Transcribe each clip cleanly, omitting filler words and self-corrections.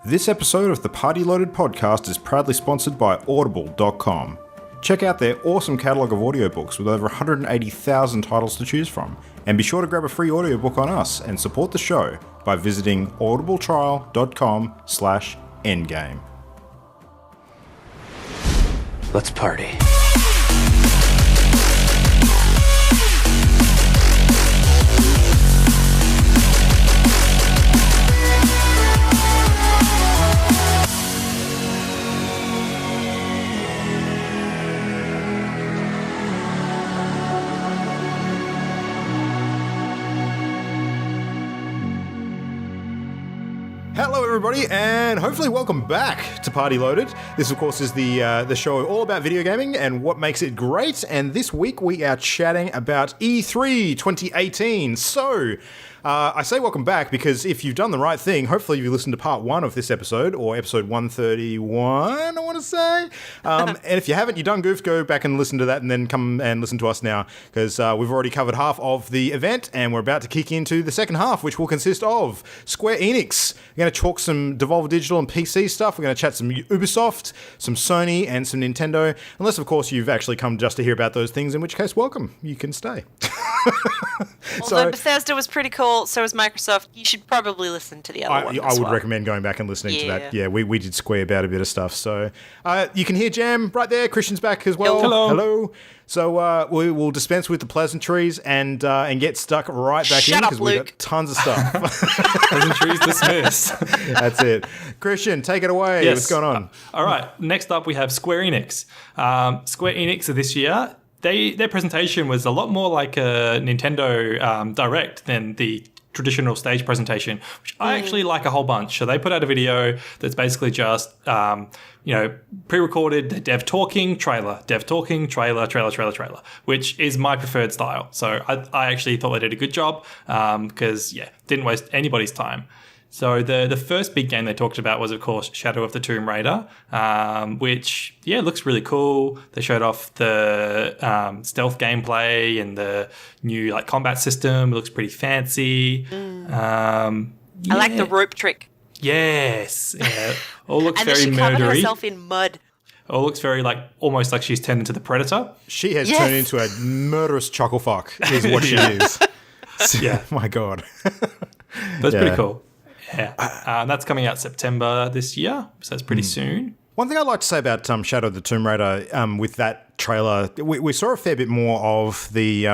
This episode of the Party Loaded podcast is proudly sponsored by Audible.com. Check out their awesome catalogue of audiobooks with over 180,000 titles to choose from. And be sure to grab a free audiobook on us and support the show by visiting audibletrial.com/endgame. Let's party. Hello everybody, and hopefully welcome back to Party Loaded. This, of course, is the show all about video gaming and what makes it great, and this week we are chatting about E3 2018. So, I say welcome back because if you've done the right thing, hopefully you listened to part 1 of this episode, or episode 131, I want to say. And if you haven't, you done goofed, go back and listen to that and then come and listen to us now, because we've already covered half of the event and we're about to kick into the second half, which will consist of Square Enix. We're going to chalk some Devolver Digital and PC stuff. We're going to chat some Ubisoft, some Sony, and some Nintendo. Unless, of course, you've actually come just to hear about those things, in which case, welcome. You can stay. Although Bethesda was pretty cool, so was Microsoft. You should probably listen to the other one. I would recommend going back and listening to that. Yeah, we did square about a bit of stuff. So you can hear Jam right there. Christian's back as well. Hello. So we will dispense with the pleasantries and get stuck right back in because we've got tons of stuff. Pleasantries dismissed. That's it. Christian, take it away. Yes. What's going on? All right. Next up, we have Square Enix. Square Enix this year, their presentation was a lot more like a Nintendo Direct than the traditional stage presentation, which I actually like a whole bunch. So they put out a video that's basically just, pre-recorded dev talking, trailer, trailer, which is my preferred style. So I actually thought they did a good job because, didn't waste anybody's time. So the first big game they talked about was, of course, Shadow of the Tomb Raider, which, looks really cool. They showed off the stealth gameplay and the new combat system. It looks pretty fancy. I like the rope trick. Yes. Yeah. All looks very and murdery. she covered herself in mud. All looks very almost like she's turned into the Predator. She has turned into a murderous chucklefuck is what she is. Yeah. My God. That's pretty cool. Yeah, that's coming out September this year, so it's pretty soon. One thing I'd like to say about Shadow of the Tomb Raider, with that trailer, we saw a fair bit more of the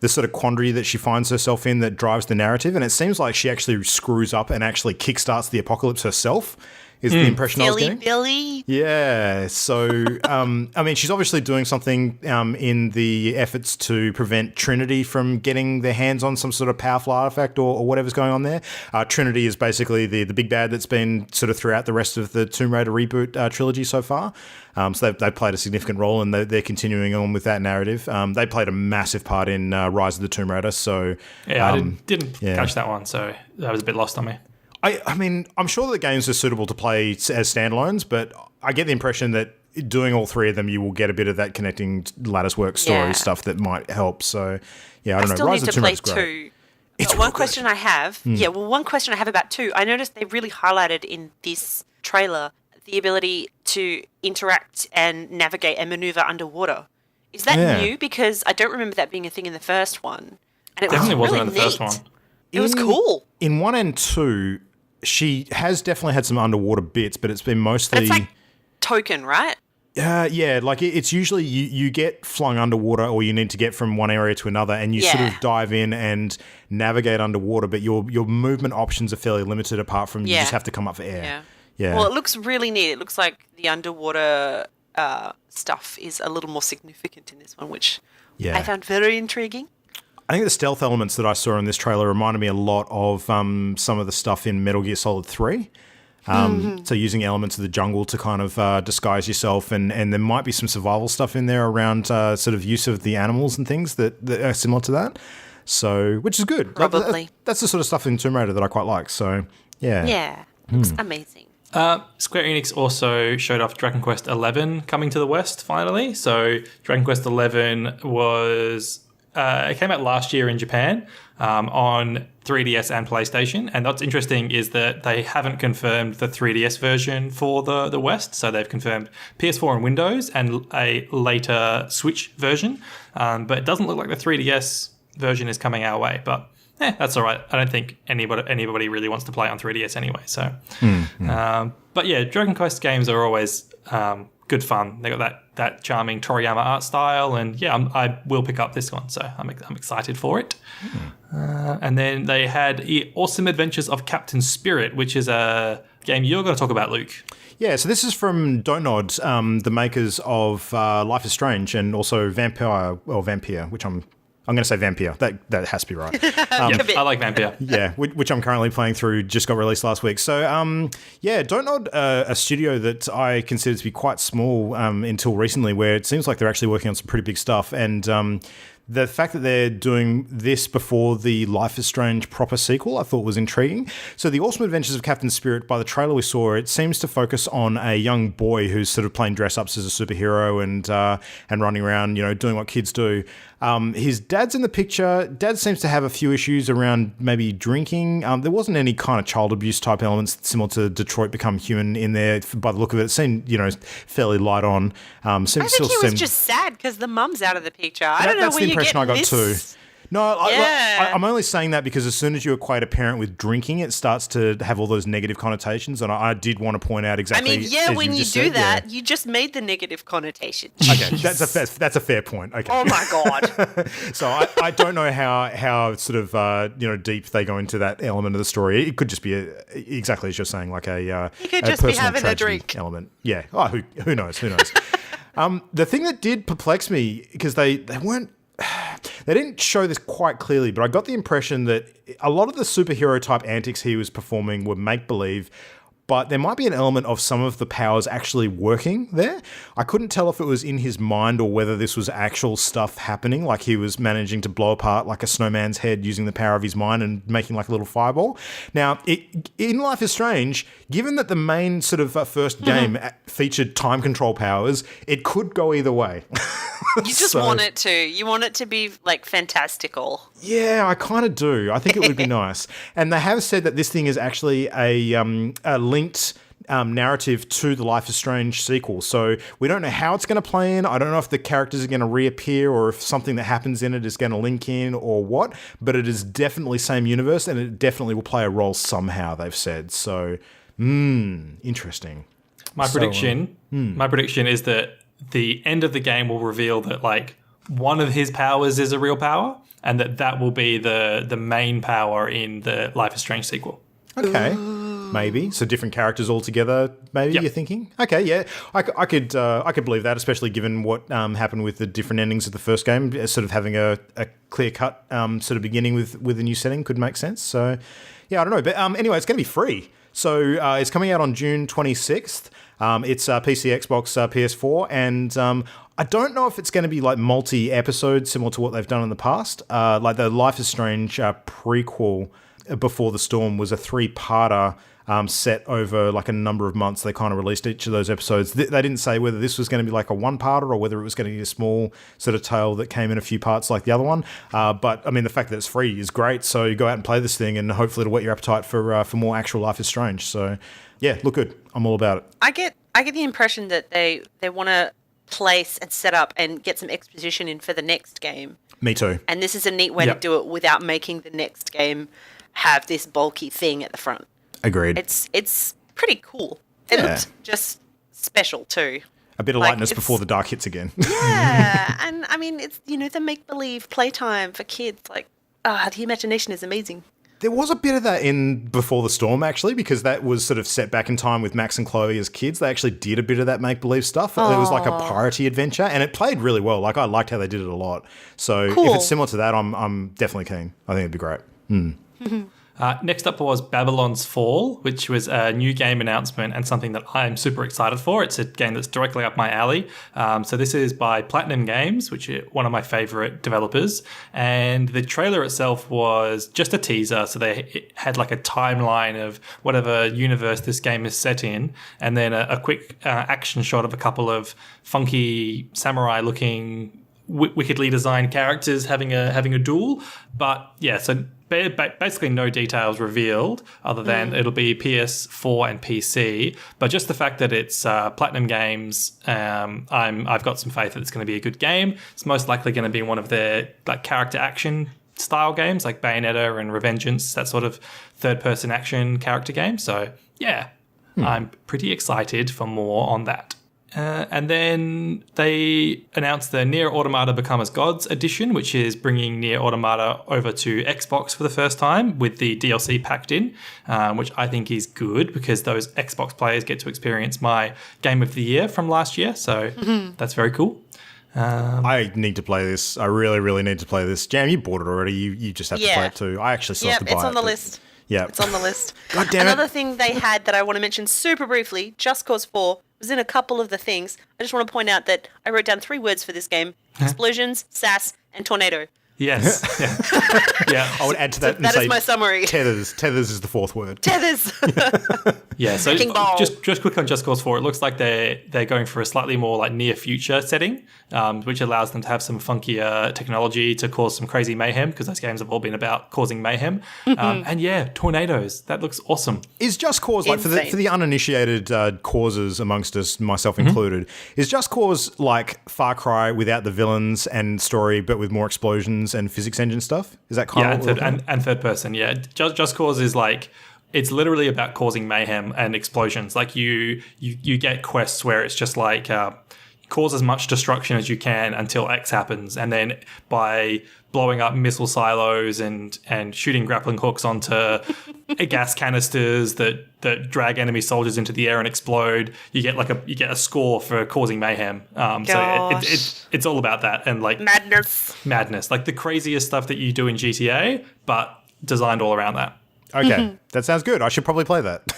sort of quandary that she finds herself in that drives the narrative, and it seems like she actually screws up and actually kickstarts the apocalypse herself. Is the impression I was getting? Billy. Yeah. So, she's obviously doing something in the efforts to prevent Trinity from getting their hands on some sort of powerful artifact or whatever's going on there. Trinity is basically the big bad that's been sort of throughout the rest of the Tomb Raider reboot trilogy so far. So they've played a significant role and they're continuing on with that narrative. They played a massive part in Rise of the Tomb Raider. So I didn't catch that one, so that was a bit lost on me. I'm sure the games are suitable to play as standalones, but I get the impression that doing all three of them, you will get a bit of that connecting latticework story stuff that might help. So, I don't know. Rise of the Tomb Raider's great. It's one question I have. One question I have about 2. I noticed they really highlighted in this trailer the ability to interact and navigate and maneuver underwater. Is that new? Because I don't remember that being a thing in the first one. And it Definitely was wasn't really in the first neat. one. It was cool. In 1 and 2, she has definitely had some underwater bits, but it's been mostly... But it's like token, right? It's usually you get flung underwater or you need to get from one area to another and you sort of dive in and navigate underwater, but your movement options are fairly limited apart from you just have to come up for air. Yeah. Well, it looks really neat. It looks like the underwater stuff is a little more significant in this one, which I found very intriguing. I think the stealth elements that I saw in this trailer reminded me a lot of some of the stuff in Metal Gear Solid 3. So using elements of the jungle to kind of disguise yourself, and there might be some survival stuff in there around sort of use of the animals and things that are similar to that. So, which is good. Probably. That's the sort of stuff in Tomb Raider that I quite like. So, yeah. Yeah, looks amazing. Square Enix also showed off Dragon Quest XI coming to the West finally. So Dragon Quest XI was it came out last year in Japan on 3DS and PlayStation. And what's interesting is that they haven't confirmed the 3DS version for the West. So they've confirmed PS4 and Windows and a later Switch version. But it doesn't look like the 3DS version is coming our way. But that's all right. I don't think anybody really wants to play it on 3DS anyway. So, but yeah, Dragon Quest games are always good fun. They got that charming Toriyama art style, and yeah, I will pick up this one. So I'm excited for it. And then they had Awesome Adventures of Captain Spirit, which is a game you're going to talk about, Luke. Yeah, so this is from Donod, the makers of Life is Strange and also Vampire, which I'm going to say Vampire. That has to be right. I like Vampire. Yeah, which I'm currently playing through, just got released last week. So, Donod, a studio that I consider to be quite small until recently, where it seems like they're actually working on some pretty big stuff. And the fact that they're doing this before the Life is Strange proper sequel, I thought was intriguing. So the Awesome Adventures of Captain Spirit, by the trailer we saw, it seems to focus on a young boy who's sort of playing dress-ups as a superhero and running around, doing what kids do. His dad's in the picture. Dad seems to have a few issues around maybe drinking. There wasn't any kind of child abuse type elements similar to Detroit Become Human in there. By the look of it, it seemed, fairly light on. I think he was just sad because the mum's out of the picture. I don't know where you get I got this. too. No, I'm only saying that because as soon as you equate a parent with drinking, it starts to have all those negative connotations. And I did want to point out exactly. When you do that, you just made the negative connotation. Okay, that's a fair point. Okay. Oh my god. So I don't know how sort of deep they go into that element of the story. It could just be exactly as you're saying, like he could just be having a drink element. Yeah. Oh, who knows? Who knows? The thing that did perplex me, because they didn't show this quite clearly, but I got the impression that a lot of the superhero type antics he was performing were make-believe, but there might be an element of some of the powers actually working there. I couldn't tell if it was in his mind or whether this was actual stuff happening, like he was managing to blow apart like a snowman's head using the power of his mind and making like a little fireball. Now, in Life is Strange, given that the main sort of first game featured time control powers, it could go either way. You just want it to. You want it to be like fantastical. Yeah, I kind of do. I think it would be nice. And they have said that this thing is actually a linked narrative to the Life is Strange sequel. So we don't know how it's going to play in. I don't know if the characters are going to reappear or if something that happens in it is going to link in or what, but it is definitely same universe and it definitely will play a role somehow, they've said. So, interesting. My prediction is that the end of the game will reveal that like one of his powers is a real power and that will be the main power in the Life is Strange sequel. Okay. Maybe. So different characters altogether, maybe you're thinking? Okay, yeah. I could believe that, especially given what happened with the different endings of the first game. Sort of having a clear-cut sort of beginning with a new setting could make sense. So, yeah, I don't know. But anyway, it's going to be free. So it's coming out on June 26th. It's PC, Xbox, PS4, and I don't know if it's going to be like multi-episodes similar to what they've done in the past. Like the Life is Strange prequel, Before the Storm, was a 3-parter set over like a number of months. They kind of released each of those episodes. They didn't say whether this was going to be like a 1-parter or whether it was going to be a small sort of tale that came in a few parts like the other one. But I mean, the fact that it's free is great. So you go out and play this thing and hopefully it'll whet your appetite for more actual Life is Strange. So yeah, look good. I'm all about it. I get the impression that they want to place and set up and get some exposition in for the next game. Me too. And this is a neat way to do it without making the next game have this bulky thing at the front. Agreed. It's pretty cool. It looks just special too. A bit of lightness before the dark hits again. Yeah, and I mean, it's the make-believe playtime for kids. Like, the imagination is amazing. There was a bit of that in Before the Storm, actually, because that was sort of set back in time with Max and Chloe as kids. They actually did a bit of that make-believe stuff. It was like a piratey adventure, and it played really well. Like, I liked how they did it a lot. So if it's similar to that, I'm definitely keen. I think it'd be great. Next up was Babylon's Fall, which was a new game announcement and something that I'm super excited for. It's a game that's directly up my alley. So this is by Platinum Games, which is one of my favorite developers. And the trailer itself was just a teaser. So it had like a timeline of whatever universe this game is set in. And then a quick action shot of a couple of funky samurai-looking wickedly designed characters having a duel. But yeah, so basically no details revealed other than it'll be PS4 and PC. But just the fact that it's Platinum Games, I've got some faith that it's going to be a good game. It's most likely going to be one of their like character action style games like Bayonetta and Revengeance, that sort of third-person action character game. So yeah, I'm pretty excited for more on that. And then they announced the Nier Automata Become as Gods edition, which is bringing Nier Automata over to Xbox for the first time with the DLC packed in, which I think is good because those Xbox players get to experience my Game of the Year from last year. So that's very cool. I need to play this. I really, really need to play this. Jam, you bought it already. You just have to play it too. I actually still have to buy it. It's on the list. Yeah, it's on the list. God damn it. Another thing they had that I want to mention super briefly, Just Cause 4 was in a couple of the things. I just want to point out that I wrote down 3 words for this game: explosions, sass, and tornado. Yes. Yeah. I would add to that and that say is my summary. Tethers. Tethers is the 4th word. Tethers. Yeah, so Ball. just quick on Just Cause 4, it looks like they're going for a slightly more like near future setting, which allows them to have some funkier technology to cause some crazy mayhem, because those games have all been about causing mayhem. And yeah, tornadoes. That looks awesome. Is Just Cause, like for the uninitiated causers amongst us, myself included, is Just Cause like Far Cry without the villains and story, but with more explosions and physics engine stuff? Is that kind of and third person? Yeah, Just Cause is like, it's literally about causing mayhem and explosions. Like you get quests where it's just like cause as much destruction as you can until X happens, and then by blowing up missile silos and shooting grappling hooks onto gas canisters that drag enemy soldiers into the air and explode, you get a score for causing mayhem. So it's all about that and like madness, like the craziest stuff that you do in GTA, but designed all around that. Okay, that sounds good. I should probably play that.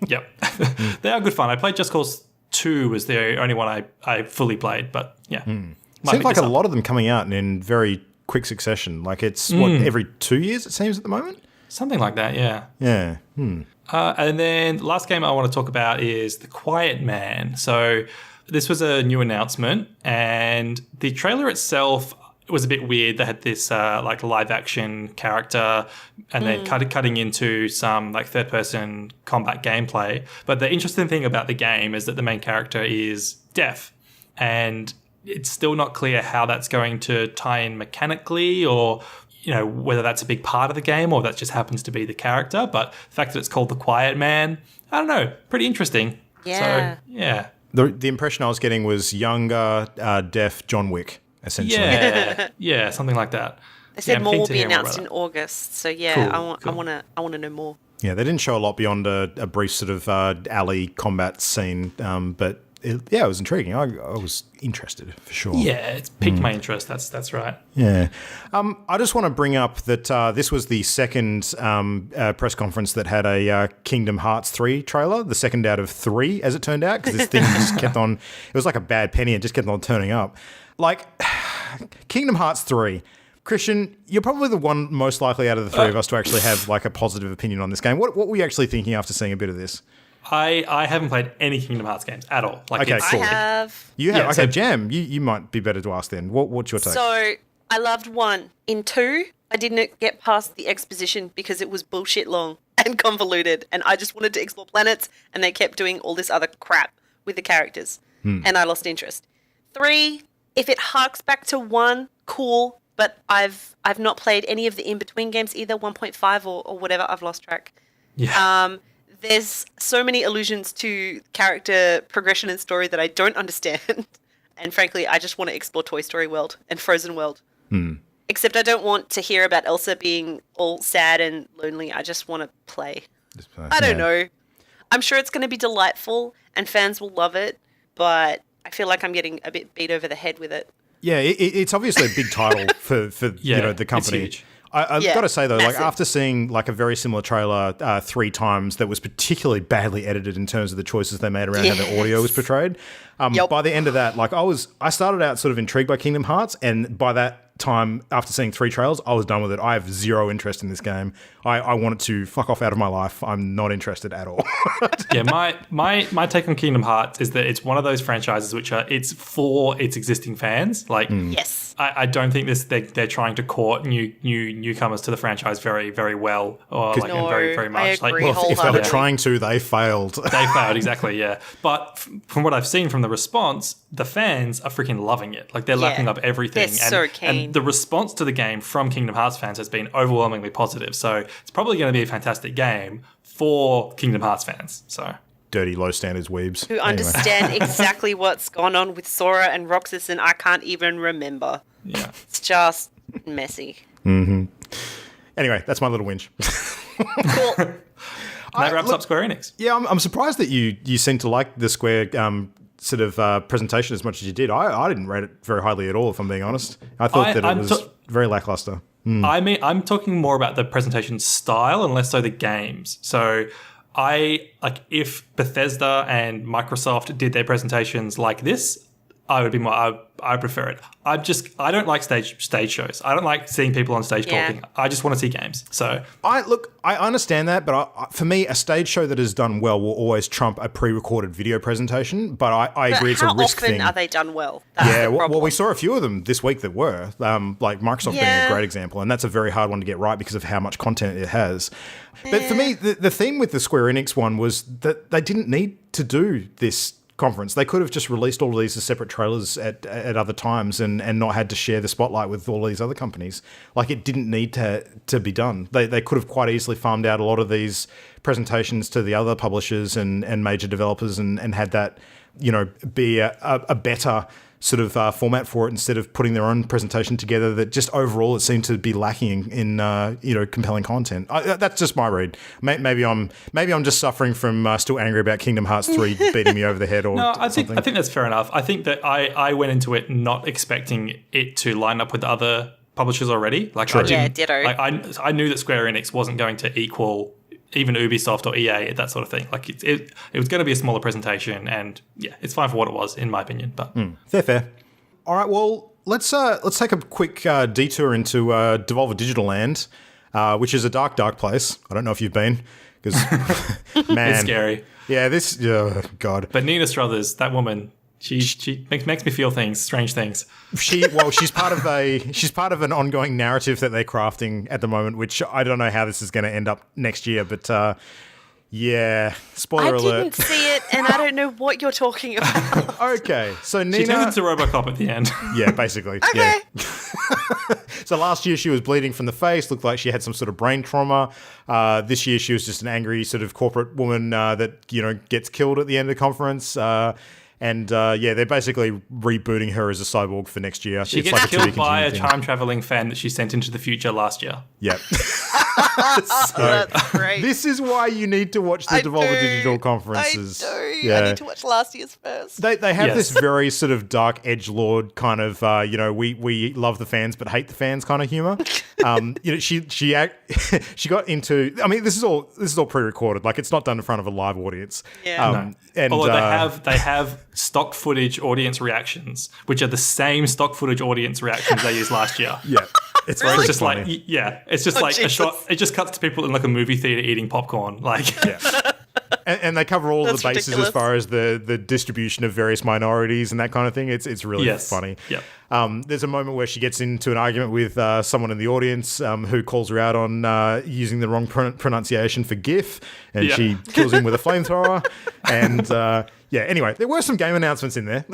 Yep. They are good fun. I played Just Cause 2 was the only one I fully played, but yeah. Seems like a lot of them coming out in very quick succession. Like it's, every 2 years it seems at the moment? Something like that, yeah. Yeah. And then the last game I want to talk about is The Quiet Man. So this was a new announcement, and the trailer itself, it was a bit weird. They had this like live action character and then cutting into some like third person combat gameplay. But the interesting thing about the game is that the main character is deaf, and it's still not clear how that's going to tie in mechanically, or whether that's a big part of the game or that just happens to be the character. But the fact that it's called The Quiet Man, I don't know, pretty interesting. Yeah. So, yeah. The impression I was getting was younger, deaf John Wick. Essentially. Yeah, something like that. They said more will be announced in August, so yeah, cool. I want to know more. Yeah, they didn't show a lot beyond a brief sort of alley combat scene, but it was intriguing. I was interested for sure. Yeah, it's piqued my interest. That's right. Yeah, I just want to bring up that this was the second press conference that had a Kingdom Hearts 3 trailer, the second out of 3, as it turned out, because this thing just kept on. It was like a bad penny; it just kept on turning up. Like, Kingdom Hearts 3. Christian, you're probably the one most likely out of the 3 of us to actually have like a positive opinion on this game. What were you actually thinking after seeing a bit of this? I haven't played any Kingdom Hearts games at all. Like, okay, cool. I have. You have? Yeah, okay, so Jam, you might be better to ask then. What's your take? So, I loved 1. In 2, I didn't get past the exposition because it was bullshit long and convoluted, and I just wanted to explore planets, and they kept doing all this other crap with the characters, and I lost interest. 3... if it harks back to 1, cool, but I've not played any of the in-between games either, 1.5 or whatever, I've lost track. Yeah. There's so many allusions to character progression and story that I don't understand. And frankly, I just want to explore Toy Story World and Frozen World. Except I don't want to hear about Elsa being all sad and lonely. I just want to play. I don't know. I'm sure it's going to be delightful and fans will love it, but I feel like I'm getting a bit beat over the head with it. Yeah, it's obviously a big title for the company. It's huge. I've got to say though, massive. like after seeing like a very similar trailer 3 times that was particularly badly edited in terms of the choices they made around how the audio was portrayed, by the end of that, like I started out sort of intrigued by Kingdom Hearts, and by that time after seeing 3 trailers, I was done with it. I have zero interest in this game. I want it to fuck off out of my life. I'm not interested at all. Yeah, my take on Kingdom Hearts is that it's one of those franchises which it's for its existing fans. Like, Yes. I don't think they're trying to court newcomers to the franchise very, very well, or like No, very, very much. I agree Like, Well, if they were trying to, they failed. they failed, exactly, yeah. But from what I've seen from the response, the fans are freaking loving it. Like, they're lapping up everything. They're so keen. And the response to the game from Kingdom Hearts fans has been overwhelmingly positive. So it's probably going to be a fantastic game for Kingdom Hearts fans. So Dirty, low standards weebs. Who understand exactly what's gone on with Sora and Roxas, and I can't even remember. yeah. It's just messy. Anyway, that's my little whinge. Cool. And that wraps up Square Enix. Yeah, I'm surprised that you seem to like the Square sort of presentation as much as you did. I didn't rate it very highly at all, if I'm being honest. I thought that it was very lackluster. I mean, I'm talking more about the presentation style and less so the games. So if Bethesda and Microsoft did their presentations like this, I would be more. I prefer it. I don't like stage shows. I don't like seeing people on stage talking. I just want to see games. So I understand that, but for me, a stage show that is done well will always trump a pre-recorded video presentation. But I agree, it's a risk thing. How often are they done well? Well, we saw a few of them this week that were, like Microsoft being a great example, and that's a very hard one to get right because of how much content it has. But for me, the theme with the Square Enix one was that they didn't need to do this conference. They could have just released all of these as separate trailers at other times and not had to share the spotlight with all these other companies. Like, it didn't need to be done. They could have quite easily farmed out a lot of these presentations to the other publishers and major developers and had that, be a better sort of format for it instead of putting their own presentation together that just overall it seemed to be lacking in compelling content. That's just my read. Maybe I'm just suffering from still angry about Kingdom Hearts 3 beating me over the head or no, I think something. that's fair enough. I think that I went into it not expecting it to line up with the other publishers already. Like, True. Ditto. Like, I knew that Square Enix wasn't going to equal even Ubisoft or EA, that sort of thing. Like, it was going to be a smaller presentation, and yeah, it's fine for what it was, in my opinion. But Fair. All right, well, let's take a quick detour into Devolver Digital Land, which is a dark place. I don't know if you've been, because man, it's scary. Yeah, God. But Nina Struthers, that woman, she makes me feel things, strange things. She's part of an ongoing narrative that they're crafting at the moment, which I don't know how this is going to end up next year, but yeah, spoiler alert. I didn't see it, and I don't know what you're talking about. Okay, so Nina... She turns into RoboCop at the end. Yeah, basically. Okay. Yeah. So last year she was bleeding from the face, looked like she had some sort of brain trauma. This year she was just an angry sort of corporate woman that, gets killed at the end of the conference. And they're basically rebooting her as a cyborg for next year. She gets killed by a time-traveling fan that she sent into the future last year. Yep. That's great. This is why you need to watch the Devolver Digital conferences. I do. Yeah. I need to watch last year's first. They have this very sort of dark edgelord kind of we love the fans but hate the fans kind of humor. She got into. I mean, this is all pre-recorded. Like, it's not done in front of a live audience. Yeah. No. And although they have stock footage audience reactions, which are the same stock footage audience reactions they used last year. Yeah. It's Where really it's just funny. it's just like Jesus. a shot. It just cuts to people in like a movie theater eating popcorn. Like, Yeah. And they cover all That's the bases ridiculous. as far as the distribution of various minorities and that kind of thing. It's really funny. Yep. There's a moment where she gets into an argument with someone in the audience who calls her out on using the wrong pronunciation for GIF, and she kills him with a flamethrower. And anyway, there were some game announcements in there.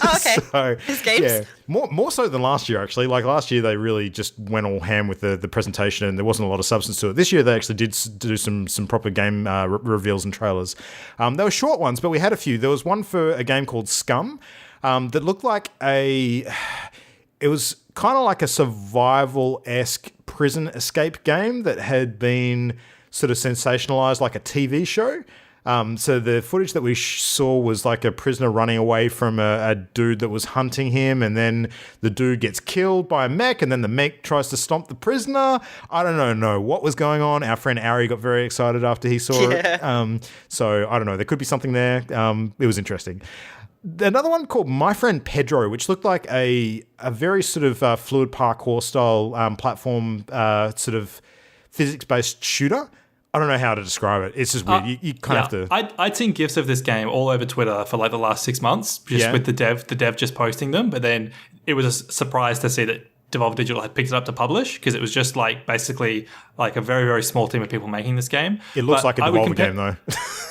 Oh, okay. So, His games? yeah, more so than last year, actually. Like, last year, they really just went all ham with the presentation, and there wasn't a lot of substance to it. This year, they actually did do some proper game reveals and trailers. They were short ones, but we had a few. There was one for a game called Scum that looked like it was kind of like a survival-esque prison escape game that had been sort of sensationalized like a TV show. So the footage that we saw was like a prisoner running away from a dude that was hunting him, and then the dude gets killed by a mech, and then the mech tries to stomp the prisoner. I don't know what was going on. Our friend Ari got very excited after he saw it. So I don't know. There could be something there. It was interesting. another one called My Friend Pedro, which looked like a very sort of fluid parkour style platform sort of physics-based shooter. I don't know how to describe it. It's just weird. You kind of have to... I'd seen GIFs of this game all over Twitter for like the last 6 months, just with the dev just posting them. But then it was a surprise to see that Devolver Digital had picked it up to publish, because it was just like basically like a very, very small team of people making this game. It looks like a Devolver game though.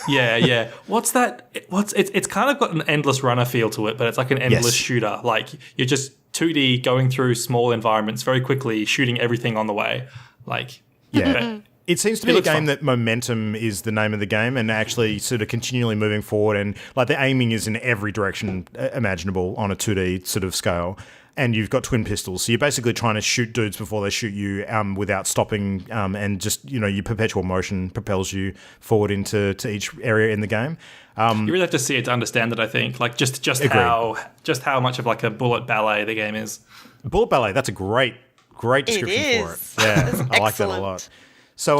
Yeah. What's that? It's kind of got an endless runner feel to it, but it's like an endless shooter. Like you're just 2D going through small environments very quickly, shooting everything on the way. Like It seems to be a game that momentum is the name of the game, and actually sort of continually moving forward, and like the aiming is in every direction imaginable on a 2D sort of scale. And you've got twin pistols, so you're basically trying to shoot dudes before they shoot you without stopping, and just, you know, your perpetual motion propels you forward into each area in the game. You really have to see it to understand it, I think. Like just how much of like a bullet ballet the game is. Bullet ballet, that's a great description for it. Yeah, I like that a lot. So,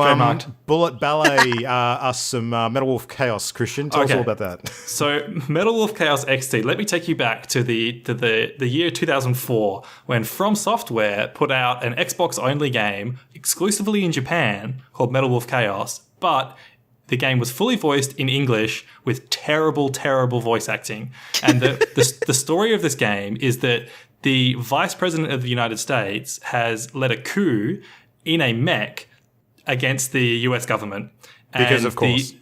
Bullet Ballet, us some Metal Wolf Chaos. Christian, tell us all about that. So, Metal Wolf Chaos XT. Let me take you back to the year 2004, when From Software put out an Xbox-only game exclusively in Japan called Metal Wolf Chaos, but the game was fully voiced in English with terrible, terrible voice acting. And the story of this game is that the Vice President of the United States has led a coup in a mech against the US government. Because of course.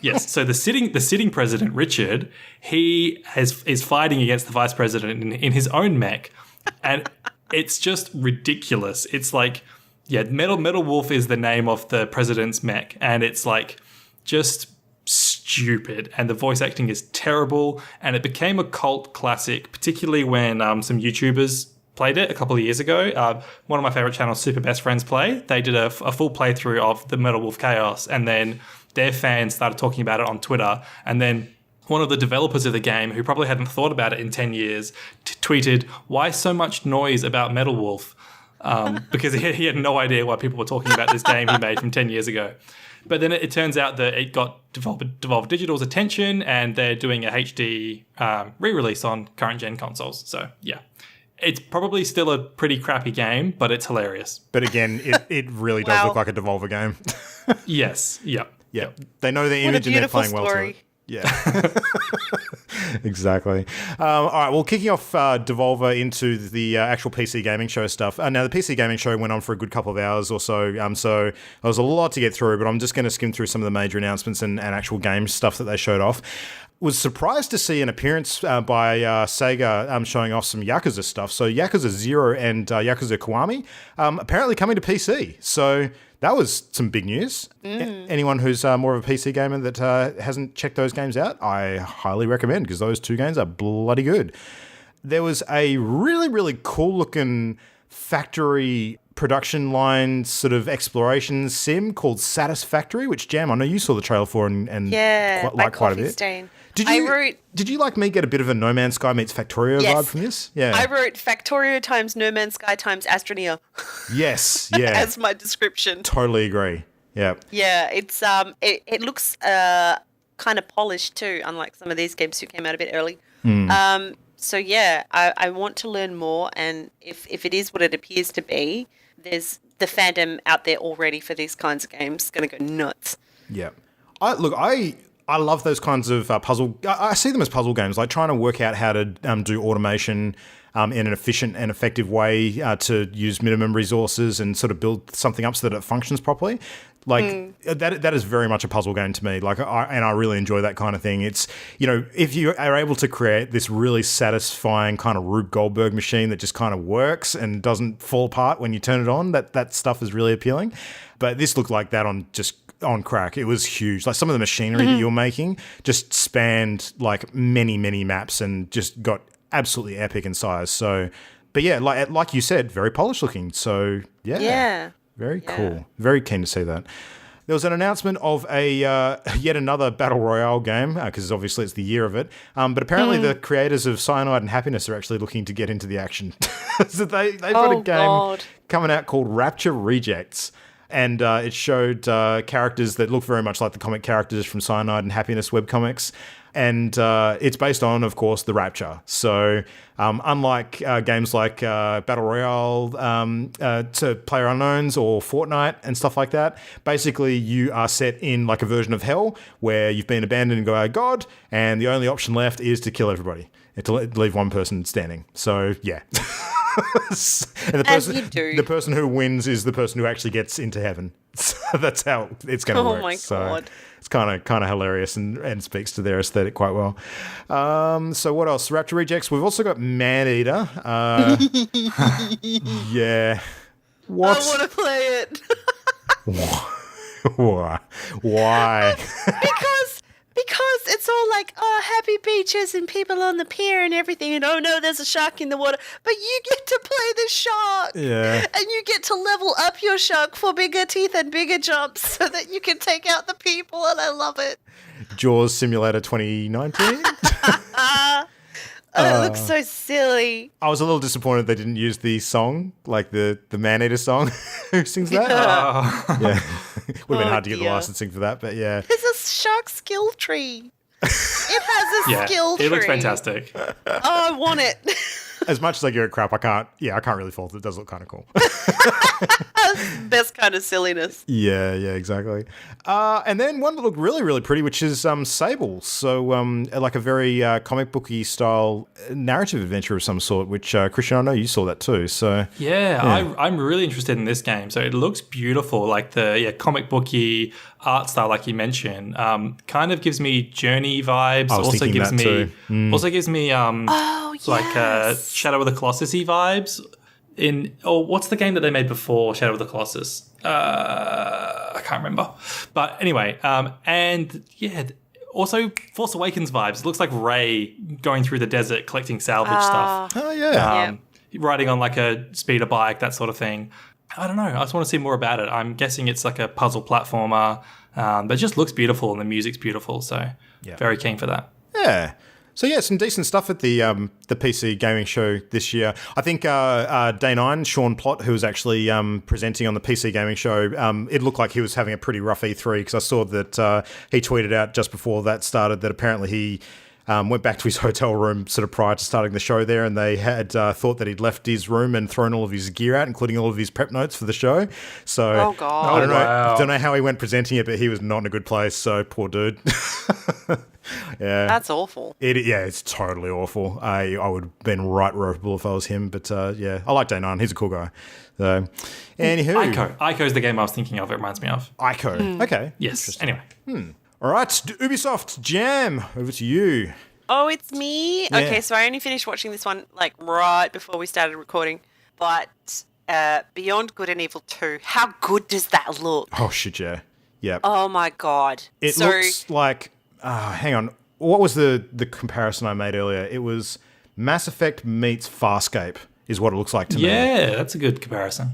Yes. So the sitting president, Richard, he is fighting against the vice president in his own mech. And it's just ridiculous. It's like, Metal Wolf is the name of the president's mech. And it's like just stupid. And the voice acting is terrible. And it became a cult classic, particularly when some YouTubers played it a couple of years ago. One of my favorite channels, Super Best Friends Play, they did a full playthrough of the Metal Wolf Chaos, and then their fans started talking about it on Twitter. And then one of the developers of the game, who probably hadn't thought about it in 10 years, tweeted, "Why so much noise about Metal Wolf?" Because he had no idea why people were talking about this game he made from 10 years ago. But then it turns out that it got Devolver Digital's attention, and they're doing a HD re-release on current gen consoles. So, yeah. It's probably still a pretty crappy game, but it's hilarious. But again, it really does look like a Devolver game. Yes. Yep. Yeah. They know their image and they're playing well to it. Yeah. Exactly. All right. Well, kicking off Devolver into the actual PC gaming show stuff. Now, the PC gaming show went on for a good couple of hours or so. So there was a lot to get through, but I'm just going to skim through some of the major announcements and actual game stuff that they showed off. Was surprised to see an appearance by Sega showing off some Yakuza stuff. So Yakuza 0 and Yakuza Kiwami apparently coming to PC. So that was some big news. Anyone who's more of a PC gamer that hasn't checked those games out, I highly recommend, because those two games are bloody good. There was a really, really cool looking factory production line sort of exploration sim called Satisfactory, which, Jam, I know you saw the trailer for and like quite a bit. Stain. Did you like me get a bit of a No Man's Sky meets Factorio vibe from this? Yeah. I wrote Factorio times No Man's Sky times Astroneer. Yes, yeah. As my description. Totally agree. Yeah. Yeah, it's it looks kind of polished too, unlike some of these games who came out a bit early. So yeah, I want to learn more, and if it is what it appears to be, there's the fandom out there already for these kinds of games going to go nuts. Yeah. I love those kinds of puzzle. I see them as puzzle games, like trying to work out how to do automation in an efficient and effective way to use minimum resources and sort of build something up so that it functions properly. Like that is very much a puzzle game to me. Like, I really enjoy that kind of thing. It's, you know, if you are able to create this really satisfying kind of Rube Goldberg machine that just kind of works and doesn't fall apart when you turn it on, that stuff is really appealing. But this looked like that on crack. It was huge. Like some of the machinery that you're making just spanned like many, many maps and just got absolutely epic in size. So, but yeah, like you said, very polished looking. So yeah. Very cool. Very keen to see that. There was an announcement of a yet another Battle Royale game, because obviously it's the year of it. But apparently the creators of Cyanide and Happiness are actually looking to get into the action. So they've got a game coming out called Rapture Rejects. and it showed characters that look very much like the comic characters from Cyanide and Happiness webcomics. And it's based on, of course, the Rapture. So unlike games like Battle Royale to PlayerUnknown's or Fortnite and stuff like that, basically you are set in like a version of hell where you've been abandoned by God, and the only option left is to kill everybody and to leave one person standing. So, yeah. And the person who wins is the person who actually gets into heaven. So that's how it's going to work. Oh my God. So it's kind of hilarious and speaks to their aesthetic quite well. So what else? Rapture Rejects. We've also got Maneater. Yeah. What? I want to play it. Why? Because it's all like, oh, happy beaches and people on the pier and everything, and oh no, there's a shark in the water. But you get to play the shark. Yeah. And you get to level up your shark for bigger teeth and bigger jumps so that you can take out the people, and I love it. Jaws Simulator 2019? It looks so silly. I was a little disappointed they didn't use the song, like the Maneater song. Who sings that? Yeah. Would have been hard to get the licensing for that, but yeah. There's a shark skill tree. It has a skill tree. It looks fantastic. Oh, I want it. As much as I give it crap, I can't really fault it. It does look kind of cool. Best kind of silliness. Yeah, exactly. And then one that looked really, really pretty, which is Sable. So like a very comic booky style narrative adventure of some sort, which Christian, I know you saw that too. So I'm really interested in this game. So it looks beautiful, like the comic booky art style, like you mentioned. Kind of gives me Journey vibes. Also gives me Shadow of the Colossus-y vibes. What's the game that they made before Shadow of the Colossus? I can't remember. But anyway, also Force Awakens vibes. It looks like Rey going through the desert collecting salvage stuff. Oh, yeah. Riding on like a speeder bike, that sort of thing. I don't know. I just want to see more about it. I'm guessing it's like a puzzle platformer, but it just looks beautiful and the music's beautiful. So very keen for that. Yeah. So yeah, some decent stuff at the PC gaming show this year. I think Day 9, Sean Plott, who was actually presenting on the PC gaming show, it looked like he was having a pretty rough E3 because I saw that he tweeted out just before that started that apparently he went back to his hotel room sort of prior to starting the show there, and they had thought that he'd left his room and thrown all of his gear out, including all of his prep notes for the show. So oh God. I don't know how he went presenting it, but he was not in a good place. So poor dude. Yeah, that's awful. It's totally awful. I would have been right ropeable if I was him, but I like Day 9. He's a cool guy. So, anywho, Ico's the game I was thinking of. It reminds me of Ico. Okay, yes. Anyway, all right, Ubisoft Jam, over to you. Oh, it's me. Yeah. Okay, so I only finished watching this one like right before we started recording, but Beyond Good and Evil 2. How good does that look? Oh shit, yeah. Oh my God. It looks like. Hang on. What was the comparison I made earlier? It was Mass Effect meets Farscape is what it looks like to me. Yeah, that's a good comparison.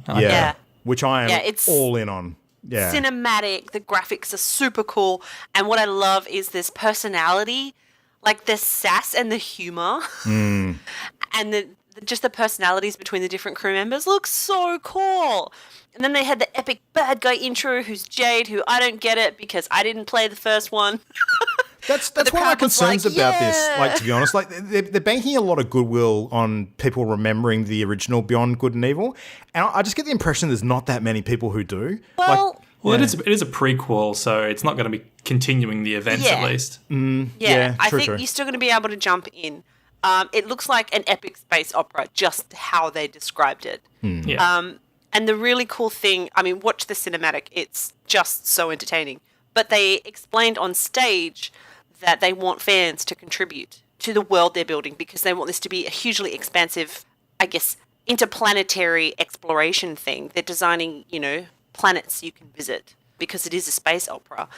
Which I am all in on. Yeah. Cinematic. The graphics are super cool. And what I love is this personality, like the sass and the humor. And just the personalities between the different crew members look so cool. And then they had the epic bad guy intro, who's Jade, who I don't get it because I didn't play the first one. That's one of my concerns about this. Like, to be honest, like they're banking a lot of goodwill on people remembering the original Beyond Good and Evil, and I just get the impression there's not that many people who do. Well, it is a prequel, so it's not going to be continuing the events at least. I think you're still going to be able to jump in. It looks like an epic space opera, just how they described it. And the really cool thing, I mean, watch the cinematic. It's just so entertaining. But they explained on stage that they want fans to contribute to the world they're building because they want this to be a hugely expansive, I guess, interplanetary exploration thing. They're designing, planets you can visit because it is a space opera.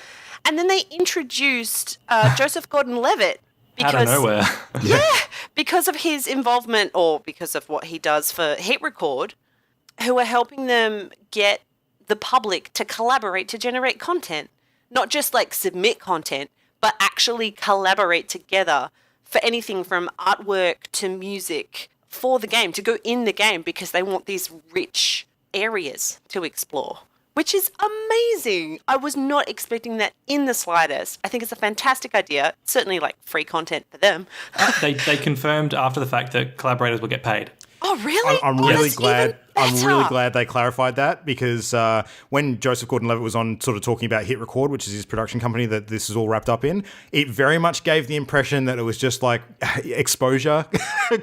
And then they introduced Joseph Gordon-Levitt. Out of nowhere. Because of his involvement or because of what he does for Heat Record, who are helping them get the public to collaborate to generate content. Not just like submit content, but actually collaborate together for anything from artwork to music for the game, to go in the game because they want these rich areas to explore. which is amazing. I was not expecting that in the slightest. I think it's a fantastic idea. Certainly, like, free content for them. They confirmed after the fact that collaborators will get paid. Oh, really? I'm really glad. I'm really glad they clarified that, because when Joseph Gordon-Levitt was on sort of talking about Hit Record, which is his production company that this is all wrapped up in, it very much gave the impression that it was just like exposure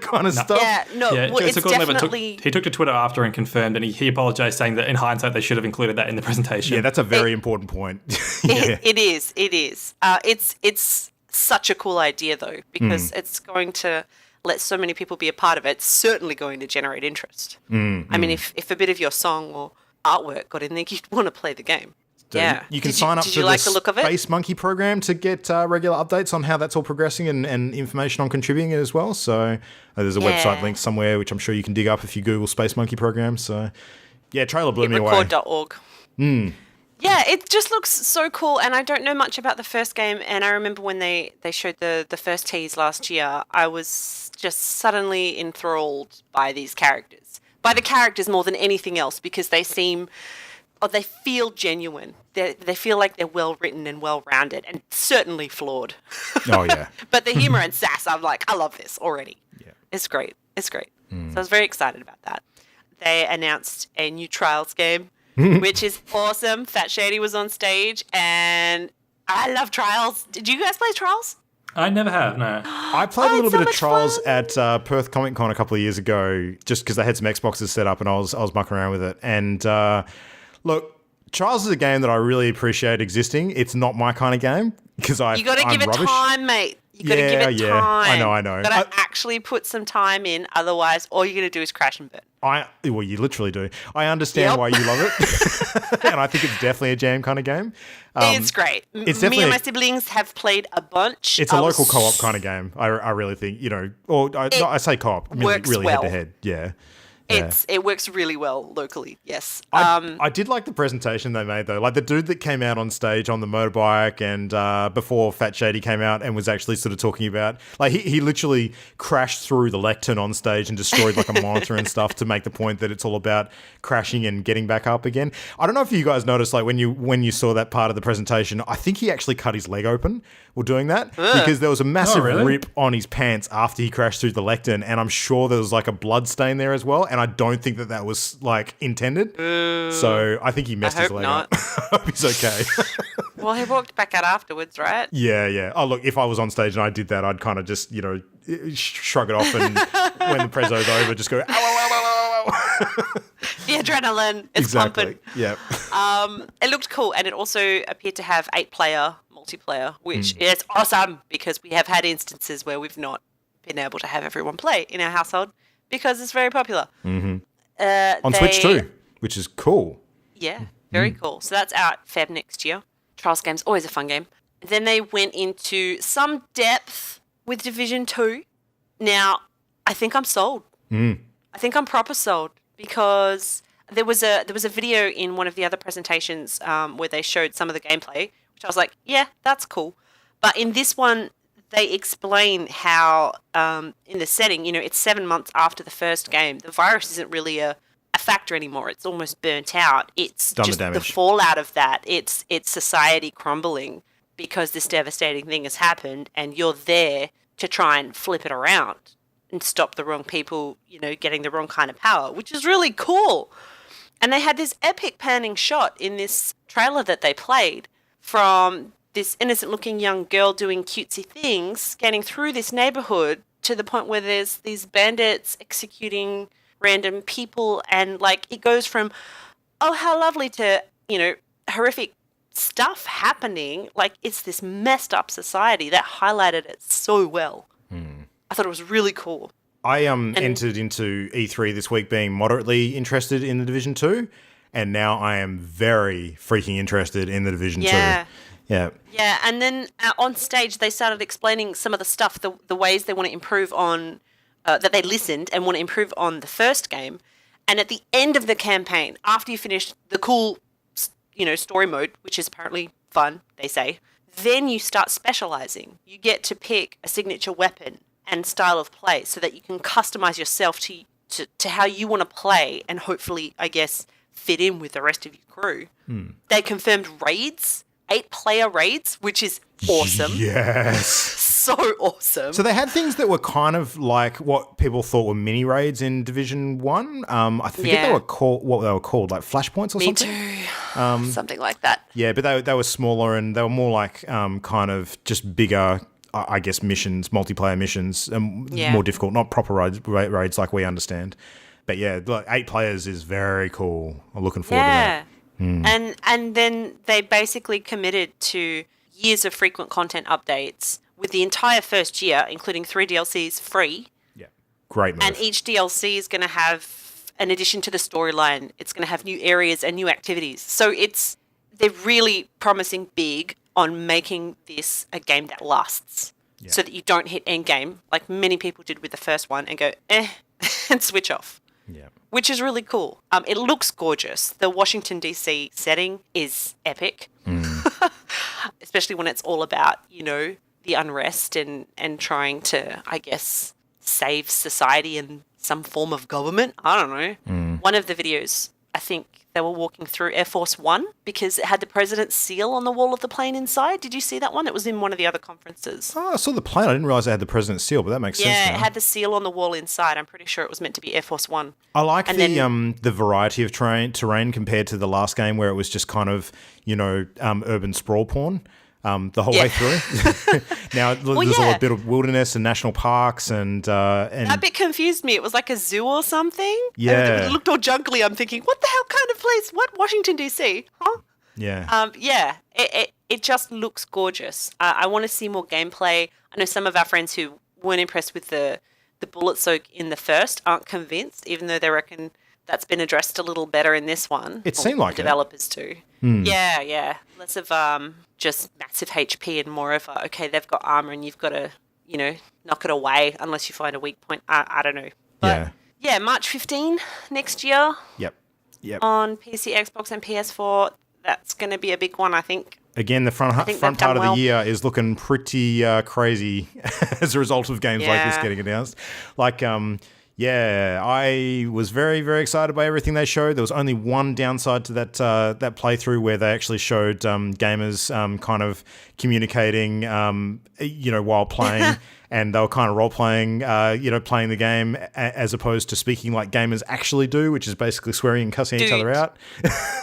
kind of stuff. Yeah, no, well, it's Joseph Gordon-Levitt definitely... he took to Twitter after and confirmed, and he apologised, saying that in hindsight they should have included that in the presentation. Yeah, that's a very important point. Yeah. It is. It's such a cool idea, though, because it's going to let so many people be a part of it. It's certainly going to generate interest. I mean, if a bit of your song or artwork got in there, you'd want to play the game. Yeah. You can sign up for the look of it? Space Monkey program to get regular updates on how that's all progressing and information on contributing it as well. So there's a website link somewhere, which I'm sure you can dig up if you Google Space Monkey program. So, yeah, trailer blew me away. Record.org. Yeah, it just looks so cool, and I don't know much about the first game, and I remember when they showed the first tease last year, I was just suddenly enthralled by these characters. By the characters more than anything else, because they feel genuine. They feel like they're well-written and well-rounded, and certainly flawed. Oh, yeah. But the humor and sass, I'm like, I love this already. Yeah. It's great. So I was very excited about that. They announced a new Trials game, which is awesome. Fat Shady was on stage, and I love Trials. Did you guys play Trials? I never have, no. I played a little bit of Trials at Perth Comic Con a couple of years ago, just because they had some Xboxes set up and I was mucking around with it. And look, Trials is a game that I really appreciate existing. It's not my kind of game, because you got to give it time, mate. You got to give it time. I know. You got to actually put some time in. Otherwise, all you're going to do is crash and burn. Well, you literally do. I understand why you love it, and I think it's definitely a jam kind of game. It's great. Me and my siblings have played a bunch. It's a local co-op kind of game. I really think, I say co-op, really head to head. Yeah. It works really well locally, yes. I did like the presentation they made, though. Like the dude that came out on stage on the motorbike and before Fat Shady came out and was actually sort of talking about, like he literally crashed through the lectern on stage and destroyed like a monitor and stuff to make the point that it's all about crashing and getting back up again. I don't know if you guys noticed, like when you saw that part of the presentation, I think he actually cut his leg open while doing that because there was a massive rip on his pants after he crashed through the lectern, and I'm sure there was like a blood stain there as well, and I don't think that was like intended. So I think he messed his leg up. I hope he's okay. Well, he walked back out afterwards, right? Yeah. Oh, look, if I was on stage and I did that, I'd kind of just, shrug it off, and when the prezzo's over, just go, ow, ow, ow, ow, ow. The adrenaline is pumping. Yeah. It looked cool, and it also appeared to have 8-player multiplayer, which is awesome because we have had instances where we've not been able to have everyone play in our household because it's very popular. On Switch too, which is cool. Yeah, very cool. So that's out Feb next year. Trials game's always a fun game. Then they went into some depth with Division 2. Now, I think I'm sold. I think I'm proper sold because there was a video in one of the other presentations where they showed some of the gameplay, which I was like, yeah, that's cool. But in this one, they explain how in the setting, it's 7 months after the first game, the virus isn't really a factor anymore. It's almost burnt out. It's done just the fallout of that. It's society crumbling because this devastating thing has happened, and you're there to try and flip it around and stop the wrong people, getting the wrong kind of power, which is really cool. And they had this epic panning shot in this trailer that they played from this innocent-looking young girl doing cutesy things, getting through this neighborhood to the point where there's these bandits executing random people, and it goes from, oh, how lovely, to, horrific stuff happening. It's this messed up society that highlighted it so well. I thought it was really cool. I entered into E3 this week being moderately interested in the Division 2, and now I am very freaking interested in the Division 2. Yeah. Yeah, and then on stage they started explaining some of the stuff, the ways they want to improve on, that they listened and want to improve on the first game. And at the end of the campaign, after you finish the cool, story mode, which is apparently fun, they say, then you start specializing. You get to pick a signature weapon and style of play so that you can customize yourself to how you want to play and hopefully, I guess, fit in with the rest of your crew. They confirmed raids, 8-player raids, which is awesome. Yes. So awesome. So they had things that were kind of like what people thought were mini raids in Division 1. I forget what they were called, like flashpoints or Me something? too. Something like that. Yeah, but they were smaller and they were more like kind of just bigger, I guess, missions, multiplayer missions, more difficult, not proper raids like we understand. But yeah, like 8 players is very cool. I'm looking forward to that. And then they basically committed to years of frequent content updates with the entire first year, including 3 DLCs free. Yeah, great move. And each DLC is going to have an addition to the storyline. It's going to have new areas and new activities. So they're really promising big on making this a game that lasts, so that you don't hit endgame like many people did with the first one and go and switch off. Yeah. Which is really cool. It looks gorgeous. The Washington, D.C. setting is epic, especially when it's all about, the unrest and trying to, I guess, save society in some form of government. I don't know. One of the videos, I think they were walking through Air Force One because it had the president's seal on the wall of the plane inside. Did you see that one? It was in one of the other conferences. Oh, I saw the plane. I didn't realize it had the president's seal, but that makes sense. Yeah, it had the seal on the wall inside. I'm pretty sure it was meant to be Air Force One. I like the variety of terrain compared to the last game where it was just kind of, urban sprawl porn. The whole way through. Now there's a bit of wilderness and national parks and that bit confused me. It was like a zoo or something. Yeah, it looked all jungly. I'm thinking, what the hell kind of place? What, Washington DC? Huh? Yeah. It just looks gorgeous. I want to see more gameplay. I know some of our friends who weren't impressed with the bullet soak in the first aren't convinced, even though they reckon that's been addressed a little better in this one. It seemed like the developers too. Yeah. Less of just massive HP and more of okay, they've got armor and you've got to knock it away unless you find a weak point. I don't know. But yeah, March 15 next year. Yep. On PC, Xbox, and PS4. That's going to be a big one, I think. Again, the front part of the year is looking pretty crazy as a result of games like this getting announced. Like, I was very, very excited by everything they showed. There was only one downside to that playthrough where they actually showed gamers kind of communicating, while playing, and they were kind of role-playing, playing the game as opposed to speaking like gamers actually do, which is basically swearing and cussing each other out.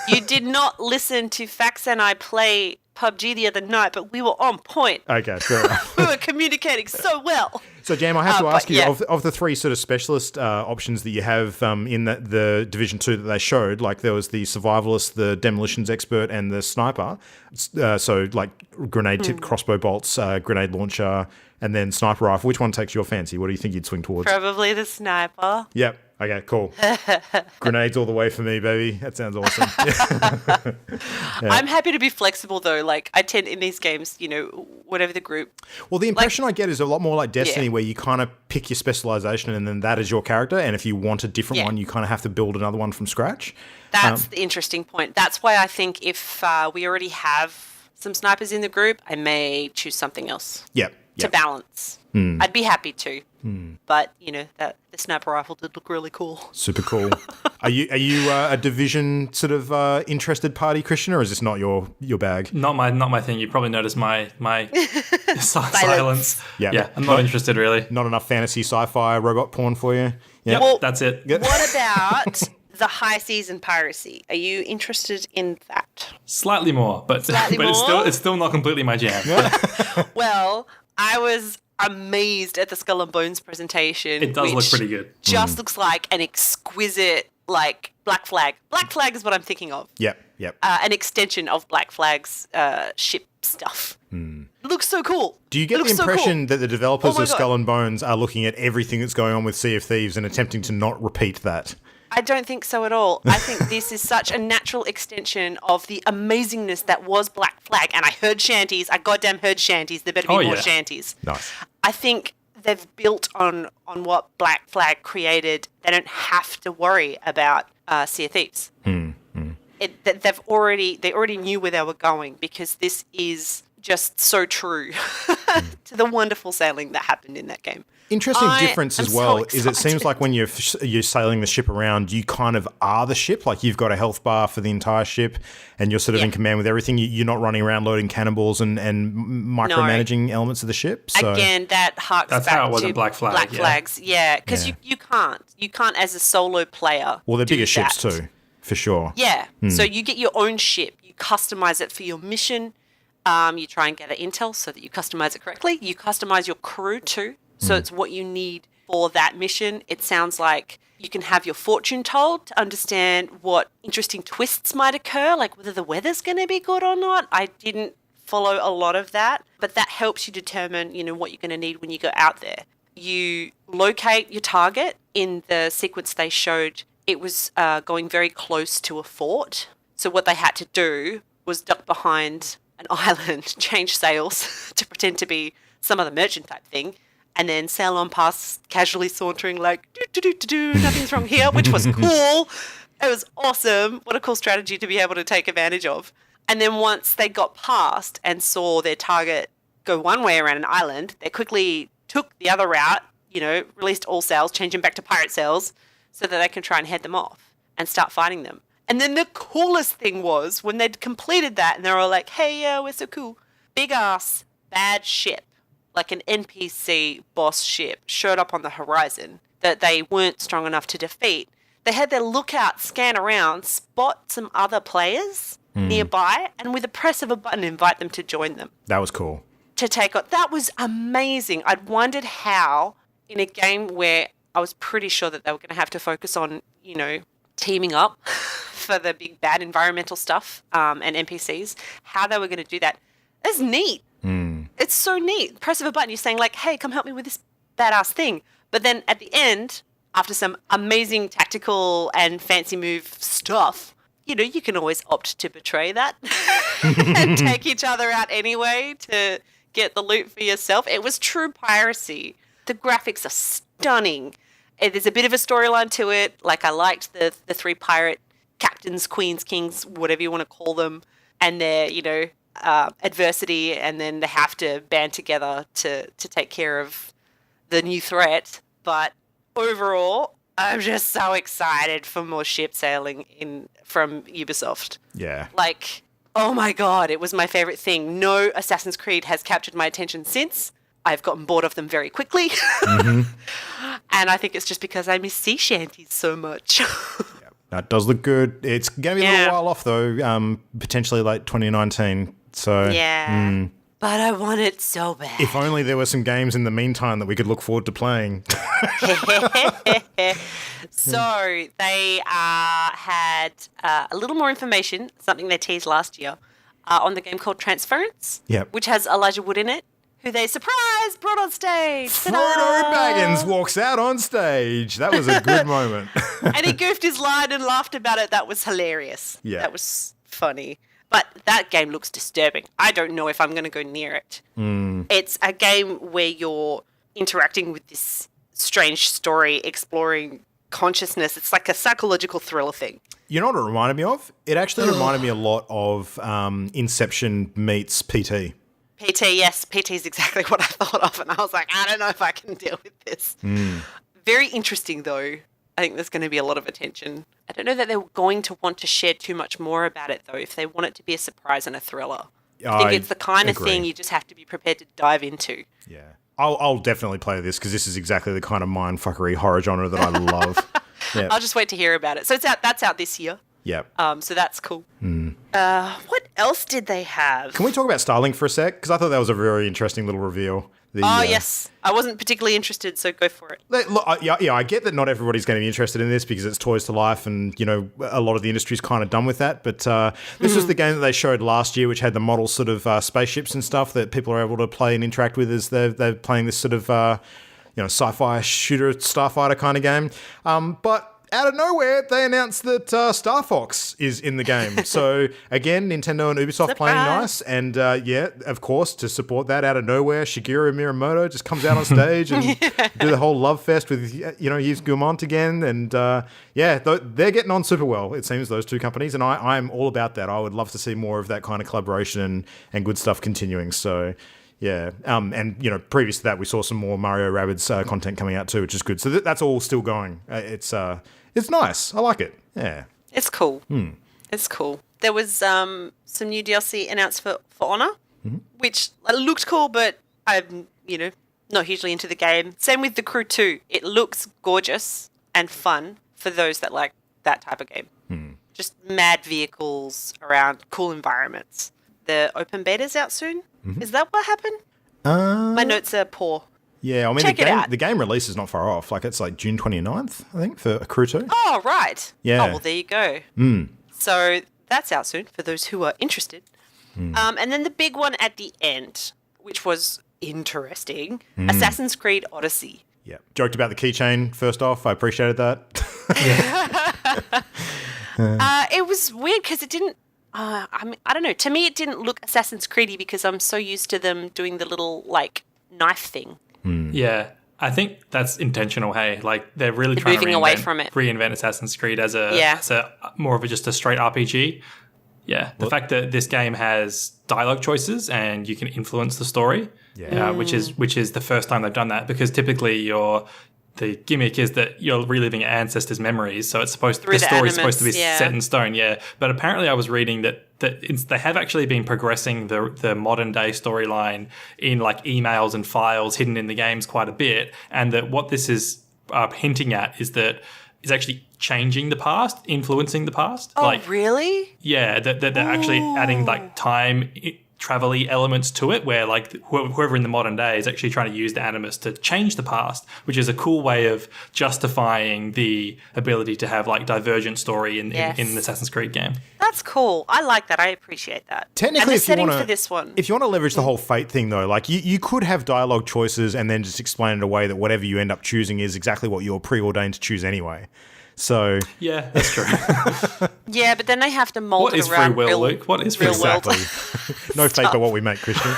You did not listen to Fax and I play PUBG the other night, but we were on point. Okay, fair enough. We were communicating so well. So, Jam, I have to ask you, of the 3 sort of specialist options that you have in the Division 2 that they showed, like there was the survivalist, the demolitions expert, and the sniper. So, like grenade-tipped crossbow bolts, grenade launcher, and then sniper rifle. Which one takes your fancy? What do you think you'd swing towards? Probably the sniper. Yep. Okay, cool. Grenades all the way for me, baby. That sounds awesome. I'm happy to be flexible, though. Like, I tend, in these games, whatever the group. Well, the impression I get is a lot more like Destiny, where you kind of pick your specialization and then that is your character. And if you want a different one, you kind of have to build another one from scratch. That's the interesting point. That's why I think if we already have some snipers in the group, I may choose something else. Yep. To balance. I'd be happy to. But, that the sniper rifle did look really cool. Super cool. Are you a Division sort of interested party, Christian, or is this not your bag? Not my thing. You probably noticed my silence. Yeah. I'm not interested, really. Not enough fantasy sci-fi robot porn for you? Yeah, well, that's it. What about the high season piracy? Are you interested in that? Slightly more, but it's still not completely my jam. Well, I was amazed at the Skull and Bones presentation. It does look pretty good. Just looks like an exquisite, like, Black Flag. Black Flag is what I'm thinking of. Yep. An extension of Black Flag's ship stuff. Looks so cool. Do you get the impression that the developers of Skull and Bones are looking at everything that's going on with Sea of Thieves and attempting to not repeat that? I don't think so at all. I think this is such a natural extension of the amazingness that was Black Flag. And I heard shanties. I goddamn heard shanties. There better be more shanties. Nice. I think they've built on what Black Flag created. They don't have to worry about Sea of Thieves. They already knew where they were going because this is just so true. to the wonderful sailing that happened in that game. Interesting difference as well is it seems excited. like when you're sailing the ship around, you kind of are the ship. Like you've got a health bar for the entire ship and you're sort of in command with everything. You're not running around loading cannonballs and micromanaging elements of the ship. So. Again, that harks That's back how it was to in Black Flag, Black yeah. Flags. Yeah, because you can't as a solo player. Well, they're do bigger ships that. too, for sure. Yeah. So you get your own ship. You customize it for your mission. You try and gather intel so that you customize it correctly. You customize your crew too. So it's what you need for that mission. It sounds like you can have your fortune told to understand what interesting twists might occur, like whether the weather's going to be good or not. I didn't follow a lot of that, but that helps you determine, what you're going to need when you go out there. You locate your target. In the sequence they showed, it was going very close to a fort. So what they had to do was duck behind an island, change sails to pretend to be some other merchant type thing, and then sail on past, casually sauntering like, nothing's wrong here, which was cool. It was awesome. What a cool strategy to be able to take advantage of. And then once they got past and saw their target go one way around an island, they quickly took the other route, released all sails, changed them back to pirate sails so that they can try and head them off and start fighting them. And then the coolest thing was when they'd completed that and they were all like, hey, yeah, we're so cool. Big ass, bad ship, like an NPC boss ship, showed up on the horizon that they weren't strong enough to defeat. They had their lookout scan around, spot some other players nearby, and with a press of a button, invite them to join them. That was cool. To take on. That was amazing. I'd wondered how, in a game where I was pretty sure that they were going to have to focus on, teaming up for the big bad environmental stuff and NPCs, how they were going to do that. That's neat. It's so neat. Press of a button, you're saying like, hey, come help me with this badass thing. But then at the end, after some amazing tactical and fancy move stuff, you can always opt to betray that and take each other out anyway to get the loot for yourself. It was true piracy. The graphics are stunning. There's a bit of a storyline to it. Like I liked the three pirate captains, queens, kings, whatever you want to call them, and their, adversity, and then they have to band together to take care of the new threat. But overall, I'm just so excited for more ship sailing from Ubisoft. Yeah. Like, oh my God, it was my favorite thing. No Assassin's Creed has captured my attention since. I've gotten bored of them very quickly. And I think it's just because I miss sea shanties so much. That does look good. It's going to be a little while off, though, potentially late 2019. So yeah. But I want it so bad. If only there were some games in the meantime that we could look forward to playing. So they had a little more information, something they teased last year, on the game called Transference, which has Elijah Wood in it, who they, surprise, brought on stage. Frodo Baggins walks out on stage. That was a good moment. And he goofed his line and laughed about it. That was hilarious. Yeah. That was funny. But that game looks disturbing. I don't know if I'm going to go near it. It's a game where you're interacting with this strange story, exploring consciousness. It's like a psychological thriller thing. You know what it reminded me of? It actually reminded me a lot of Inception meets PT. PT, yes. PT is exactly what I thought of. And I was like, I don't know if I can deal with this. Very interesting, though. I think there's going to be a lot of attention. I don't know that they're going to want to share too much more about it, though, if they want it to be a surprise and a thriller. I think it's the kind of thing you just have to be prepared to dive into. Yeah. I'll definitely play this because this is exactly the kind of mindfuckery horror genre that I love. I'll just wait to hear about it. So that's out this year. Yeah. So that's cool. What else did they have? Can we talk about Starlink for a sec? Because I thought that was a very interesting little reveal. Yes. I wasn't particularly interested, so go for it. Look, I get that not everybody's going to be interested in this because it's toys to life and, a lot of the industry's kind of done with that. But this was the game that they showed last year, which had the model sort of spaceships and stuff that people are able to play and interact with as they're playing this sort of, sci-fi shooter, starfighter kind of game. But out of nowhere, they announced that Star Fox is in the game. So, again, Nintendo and Ubisoft playing nice. And, of course, to support that, out of nowhere, Shigeru Miyamoto just comes out on stage and do the whole love fest with, Yves Guillemot again. And, they're getting on super well, it seems, those two companies. And I'm all about that. I would love to see more of that kind of collaboration and good stuff continuing. So, Yeah. And, previous to that, we saw some more Mario Rabbids content coming out too, which is good. So that's all still going. It's nice. I like it. Yeah. It's cool. It's cool. There was some new DLC announced for Honor, which looked cool, but I'm, not hugely into the game. Same with The Crew 2. It looks gorgeous and fun for those that like that type of game. Just mad vehicles around cool environments. The open beta's out soon. Is that what happened? My notes are poor. Yeah, I mean, Check it out. the game release is not far off. Like, it's like June 29th, I think, for Crew 2. Oh, right. Yeah. Oh, well, there you go. So that's out soon for those who are interested. And then the big one at the end, which was interesting, Assassin's Creed Odyssey. Yeah. Joked about the keychain first off. I appreciated that. It was weird because it didn't. I don't know. To me, it didn't look Assassin's Creedy because I'm so used to them doing the little knife thing. Yeah, I think that's intentional. Hey, they're really trying moving to away from it. reinvent Assassin's Creed as a more of just a straight RPG. Yeah, the fact that this game has dialogue choices and you can influence the story, which is the first time they've done that, because typically the gimmick is that you're reliving ancestors' memories, so it's supposed the story's supposed to be set in stone. Yeah, but apparently I was reading that they have actually been progressing the modern day storyline in emails and files hidden in the games quite a bit, and that what this is hinting at is that is actually changing the past, influencing the past. Oh, really? Yeah, that they're actually adding time travel-y elements to it, where whoever in the modern day is actually trying to use the animus to change the past, which is a cool way of justifying the ability to have divergent story in an Assassin's Creed game. That's cool. I like that. I appreciate that. Technically, and the setting for this one. If you want to leverage the whole fate thing, though, you could have dialogue choices and then just explain it away that whatever you end up choosing is exactly what you're preordained to choose anyway. So yeah, that's true. Yeah, but then they have to mold what it around free will, Luke? What is free will? Exactly. No fate but what we make, Christian.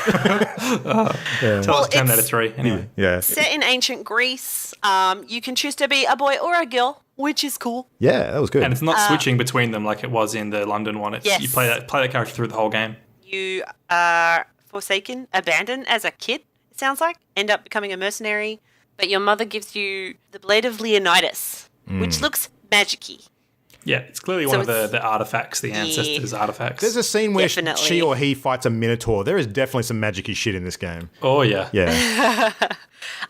Tell us Terminator 3. Anyway. Yeah. Set in ancient Greece. You can choose to be a boy or a girl, which is cool. Yeah, that was good. And it's not switching between them like it was in the London one. It's you play that character through the whole game. You are forsaken, abandoned as a kid, it sounds like. End up becoming a mercenary. But your mother gives you the Blade of Leonidas, which looks magic-y. Yeah, it's clearly one of the artifacts, the ancestors' artifacts. There's a scene where she or he fights a minotaur. There is definitely some magic-y shit in this game. Oh, yeah. Yeah.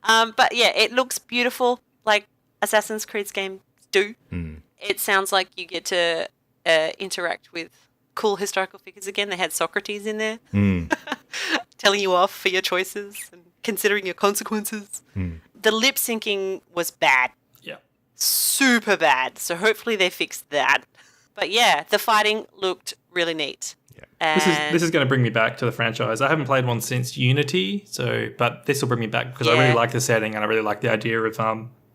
But yeah, it looks beautiful like Assassin's Creed's games do. It sounds like you get to interact with cool historical figures again. They had Socrates in there telling you off for your choices and considering your consequences. The lip syncing was bad. Super bad. So hopefully they fixed that. But yeah, the fighting looked really neat. Yeah. This is going to bring me back to the franchise. I haven't played one since Unity, but this will bring me back because I really like the setting and I really like the idea of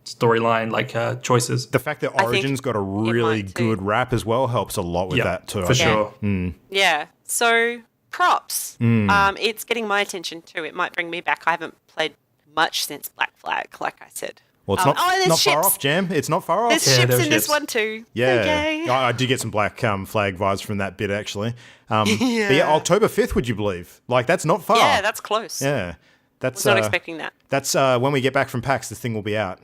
storyline choices. The fact that Origin's got a really good rap as well helps a lot with that too. For sure. Yeah. So props. It's getting my attention too. It might bring me back. I haven't played much since Black Flag, like I said. Well, it's not far off, Jam. It's not far off. There's ships in this one too. Yeah. Okay. I did get some Black Flag vibes from that bit, actually. But yeah, October 5th, would you believe? That's not far. Yeah, that's close. Yeah. I was not expecting that. That's when we get back from PAX, the thing will be out.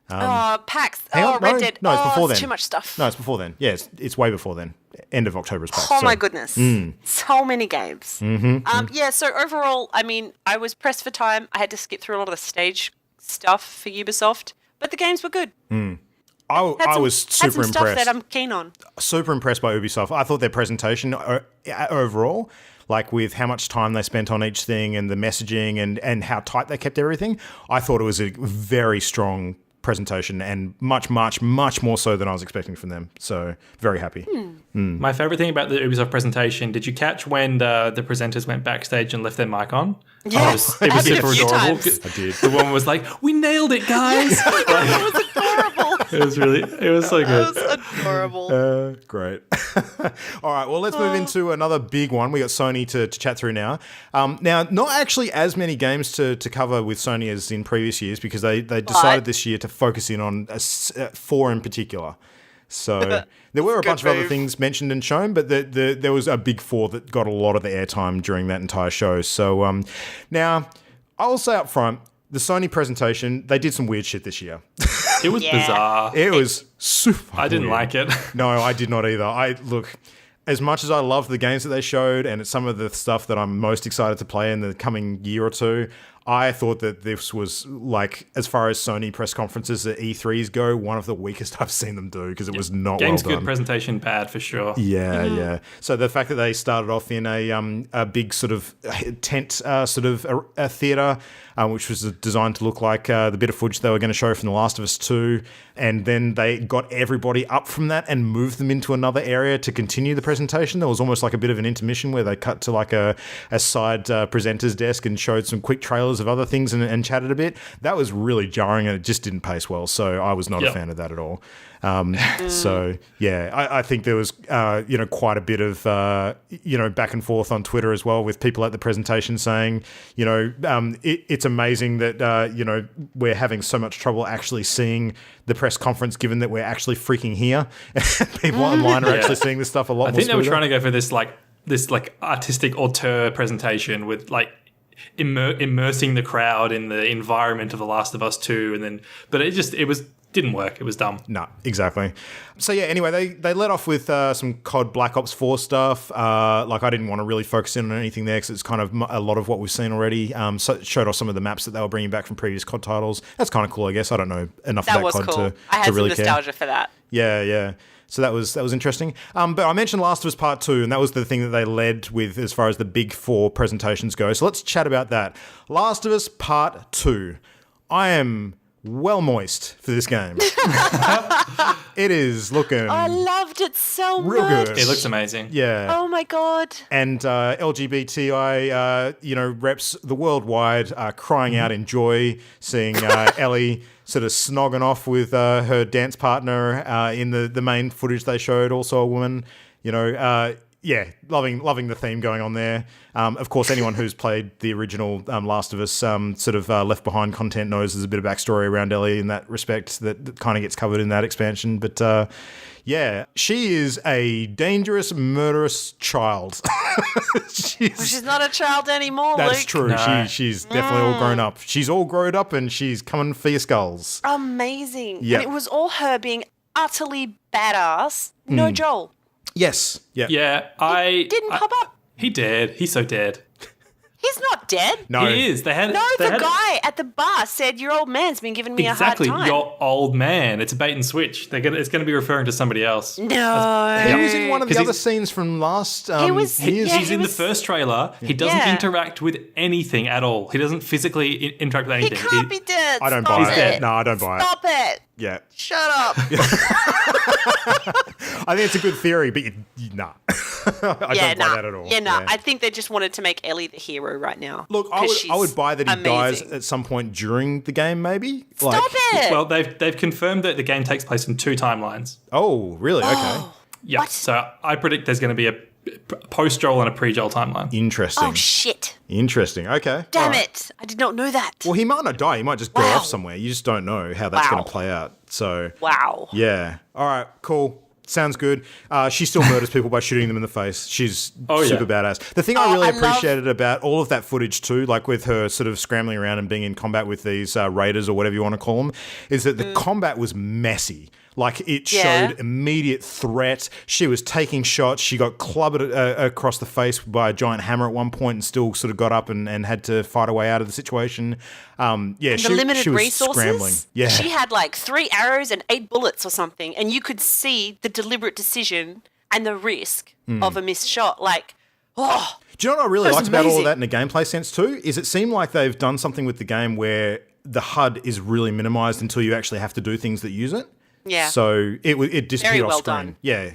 PAX. Red Dead. No, it's before then. Too much stuff. No, it's before then. Yeah, it's way before then. End of October is PAX. Oh, my goodness. So many games. Yeah, so overall, I mean, I was pressed for time. I had to skip through a lot of the stage stuff for Ubisoft, but the games were good. I was super impressed. Stuff that I'm keen on. Super impressed by Ubisoft. I thought their presentation overall, with how much time they spent on each thing and the messaging and how tight they kept everything, I thought it was a very strong presentation and much, much, much more so than I was expecting from them. So very happy. My favorite thing about the Ubisoft presentation, did you catch when the presenters went backstage and left their mic on? Yes. It was super adorable. I did. The woman was like, "We nailed it, guys." It was adorable. It was so good. It was adorable. Great. All right, well, let's move into another big one. We got Sony to chat through now. Now, not actually as many games to cover with Sony as in previous years because they decided this year to focus in on 4 in particular. So there were a bunch of other move. things mentioned and shown, but there was a big four that got a lot of the airtime during that entire show. So now, I'll say up front, the Sony presentation, they did some weird shit this year. It was bizarre. It was super I didn't weird. like it. No, I did not either. Look, as much as I love the games that they showed, and it's some of the stuff that I'm most excited to play in the coming year or two, I thought that this was, like, as far as Sony press conferences at E3s go, one of the weakest I've seen them do, because it was not Game's well done. good, presentation bad for sure. Yeah. So the fact that they started off in a big sort of tent a theater, which was designed to look like the bit of footage they were going to show from The Last of Us 2, and then they got everybody up from that and moved them into another area to continue the presentation. There was almost like a bit of an intermission where they cut to like a side presenter's desk and showed some quick trailers of other things and chatted a bit. That was really jarring, and it just didn't pace well. So I was not a fan of that at all. So yeah, I think there was quite a bit of back and forth on Twitter as well, with people at the presentation saying, it's amazing that we're having so much trouble actually seeing the press conference, given that we're actually freaking here. People online are actually seeing this stuff a lot more. I think they were smoother. trying to go for this artistic auteur presentation with like immersing the crowd in the environment of The Last of Us 2, but it didn't work. It was dumb. No, exactly. So yeah, anyway, they let off with some COD Black Ops 4 stuff. I didn't want to really focus in on anything there, because it's kind of a lot of what we've seen already. So it showed off some of the maps that they were bringing back from previous COD titles. That's kind of cool, I guess. I don't know enough That about was COD cool. to I had really some care. nostalgia for that. Yeah. So that was interesting. But I mentioned Last of Us Part 2, and that was the thing that they led with as far as the big four presentations go. So let's chat about that. Last of Us Part 2. I am well moist for this game. It is looking I loved it so real much. good. It looks amazing. Yeah. Oh my god. And LGBTI, reps the worldwide crying out in joy, seeing Ellie sort of snogging off with her dance partner in the main footage they showed, also a woman. Loving the theme going on there. Of course, anyone who's played the original Last of Us Left Behind content knows there's a bit of backstory around Ellie in that respect that kind of gets covered in that expansion. But she is a dangerous, murderous child. She's not a child anymore, That's Luke. true. No. She's definitely all grown up. She's all grown up, and she's coming for your skulls. Amazing. Yeah. And it was all her being utterly badass. No Joel. Yes. Yeah. Yeah, Didn't pop up. He did. He's so dead. He's not dead. No. He is. No, the guy at the bar said, your old man's been giving me Exactly, a hard time. your old man. It's a bait and switch. It's going to be referring to somebody else. No. He was in one of the 'Cause other he's- seen from last He was- years. yeah, He's he in the was- first trailer. He doesn't Yeah. interact with anything at all. He doesn't physically interact with He anything. can't be dead. I don't Stop buy it. it. No, I don't buy it. Stop it. Yeah. Shut up. I think it's a good theory, but nah. I don't buy that at all. Yeah, nah. I think they just wanted to make Ellie the hero right now. Look, 'Cause I would buy that he dies amazing. at some point during the game, maybe. Stop it. Well, they've confirmed that the game takes place in 2 timelines. Oh, really? Okay. Yeah. What? So I predict there's going to be a post-Joel and a pre-Joel timeline. Interesting. Oh, shit. Interesting. Okay. Damn All right. it. I did not know that. Well, he might not die. He might just go Wow. off somewhere. You just don't know how that's going Wow. to play out. So, Wow. yeah. All right. Cool. Sounds good. She still murders people by shooting them in the face. She's super badass. The thing I really appreciated about all of that footage too, like with her sort of scrambling around and being in combat with these raiders or whatever you want to call them, is that the combat was messy. Like, it showed immediate threat. She was taking shots. She got clubbed across the face by a giant hammer at one point and still sort of got up and had to fight her way out of the situation. The she limited was resources. scrambling. Yeah. She had like 3 arrows and 8 bullets or something, and you could see the deliberate decision and the risk of a missed shot. Like, oh, Do you know what I really That was liked about all of amazing. that in a gameplay sense too? Is it seemed like they've done something with the game where the HUD is really minimized until you actually have to do things that use it. yeah. So it disappeared Very off well screen. done. Yeah,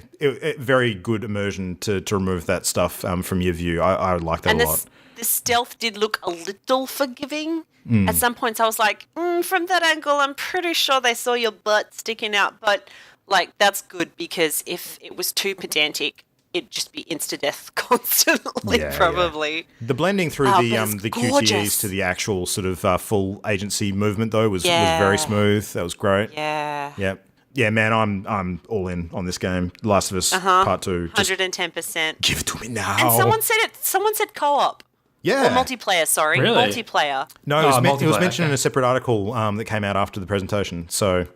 very good immersion to remove that stuff from your view. I like that And a lot. the stealth did look a little forgiving. At some points, I was like, from that angle, I'm pretty sure they saw your butt sticking out. But, like, that's good, because if it was too pedantic, it'd just be insta-death constantly, Yeah, probably. The blending through Oh, the but it's QTEs gorgeous. to the actual sort of full agency movement though was very smooth. That was great. Yeah. Yep. yeah, man, I'm all in on this game. Last of Us Part 2. Just 110%. give it to me now. And someone said co-op. Yeah. Or multiplayer, sorry. Really? Multiplayer. No, it was multiplayer, mentioned in okay. a separate article that came out after the presentation. So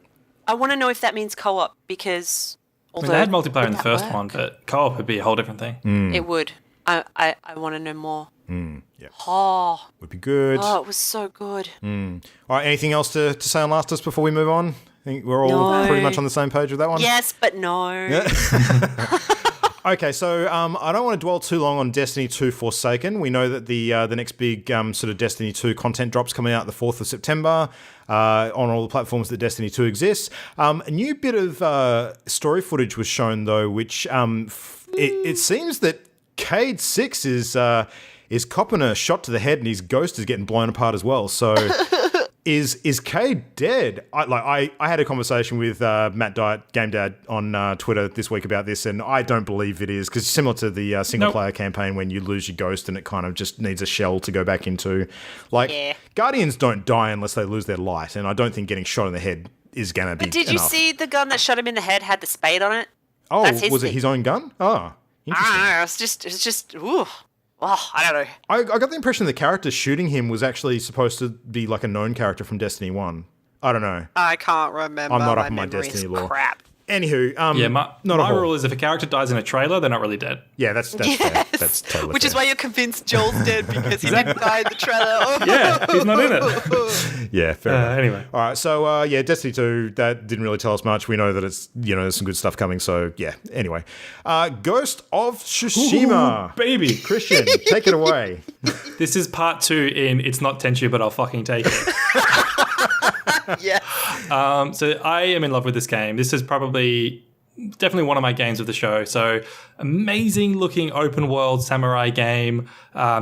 I want to know if that means co-op because I mean, they had multiplayer in the first one, but co-op would be a whole different thing. It would. I want to know more. yeah, Oh, would be good. it was so good. All right, anything else to say on Last of Us before we move on? I think we're all No. pretty much on the same page with that one. Yes, but no. Okay, so I don't want to dwell too long on Destiny 2 Forsaken. We know that the next big sort of Destiny 2 content drop's coming out the 4th of September on all the platforms that Destiny 2 exists. A new bit of story footage was shown, though, which it seems that Cade 6 is copping a shot to the head and his ghost is getting blown apart as well. So... Is Cade dead? I had a conversation with Matt Diet, Game Dad, on Twitter this week about this, and I don't believe it is, because similar to the single-player campaign when you lose your ghost and it kind of just needs a shell to go back into. Guardians don't die unless they lose their light, and I don't think getting shot in the head is going to be Did you enough. see the gun that shot him in the head had the spade on it? Oh, That's his was it thing. his own gun? Oh, interesting. I don't know. It's just, ooh. Oh, I don't know. I got the impression the character shooting him was actually supposed to be like a known character from Destiny 1. I don't know. I can't remember. I'm not up in my my memory's Destiny lore. crap. Anywho, Yeah, not a my whore. rule is if a character dies in a trailer, they're not really dead. Yeah, that's fair. That's totally Which fair. is why you're convinced Joel's dead because he didn't die in the trailer. Oh. Yeah, he's not in it. Yeah, fair enough. Anyway. All right, so Destiny 2, that didn't really tell us much. We know that it's, there's some good stuff coming, so yeah. Anyway, Ghost of Tsushima. Ooh, baby. Christian, take it away. This is part 2 in It's Not Tenchu, but I'll fucking take it. Yeah. So I am in love with this game. This is definitely one of my games of the show. So amazing looking open world samurai game.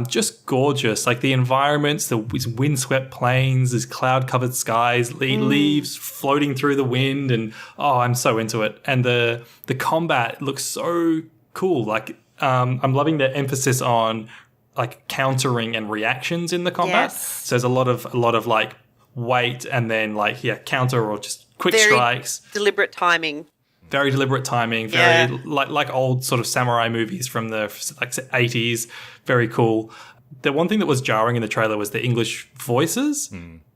Just gorgeous. Like the environments, these windswept plains, these cloud covered skies, leaves floating through the wind. And I'm so into it. And the combat looks so cool. Like I'm loving the emphasis on like countering and reactions in the combat. Yes. So there's a lot of like wait and then counter or just quick Very strikes. deliberate timing. Very deliberate timing, very like old sort of samurai movies from the 80s. Very cool. The one thing that was jarring in the trailer was the English voices,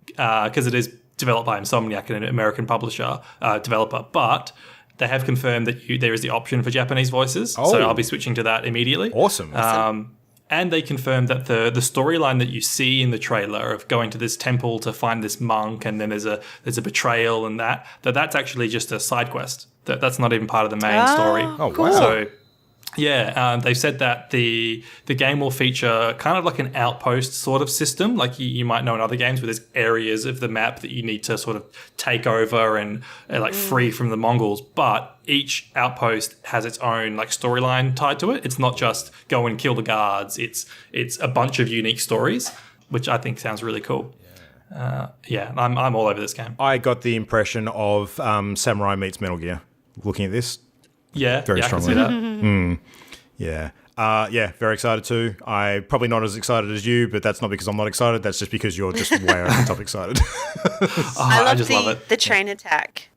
because it is developed by Insomniac, an American developer. But they have confirmed that there is the option for Japanese voices, so I'll be switching to that immediately. Awesome. And they confirmed that the storyline that you see in the trailer of going to this temple to find this monk, and then there's a betrayal, and that's actually just a side quest. That's not even part of the main story. Oh, wow. So they've said that the game will feature kind of like an outpost sort of system, like you might know in other games, where there's areas of the map that you need to sort of take over and free from the Mongols. But each outpost has its own like storyline tied to it. It's not just go and kill the guards. It's a bunch of unique stories, which I think sounds really cool. I'm all over this game. I got the impression of Samurai meets Metal Gear looking at this. Yeah, Very strongly. I can see that. Yeah. Very excited too. I'm probably not as excited as you, but that's not because I'm not excited. That's just because you're just way over the top excited. I just love it. The train attack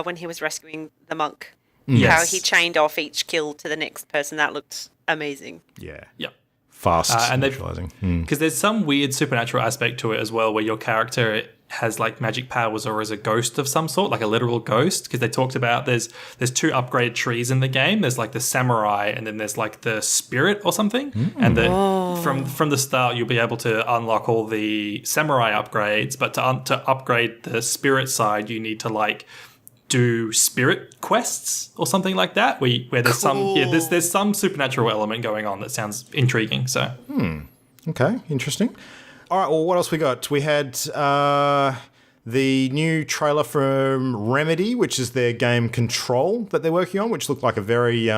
when he was rescuing the monk. Yes. How he chained off each kill to the next person. That looked amazing. Yeah. Yep. Fast and neutralizing. Because there's some weird supernatural aspect to it as well, where your character has like magic powers or is a ghost of some sort, like a literal ghost. Because they talked about there's 2 upgrade trees in the game. There's like the samurai, and then there's like the spirit or something. And from the start, you'll be able to unlock all the samurai upgrades, but to upgrade the spirit side, you need to like do spirit quests or something like that, where there's there's some supernatural element going on that sounds intriguing. So Okay, interesting. All right, well, what else we got? We had the new trailer from Remedy, which is their game Control that they're working on, which looked like a very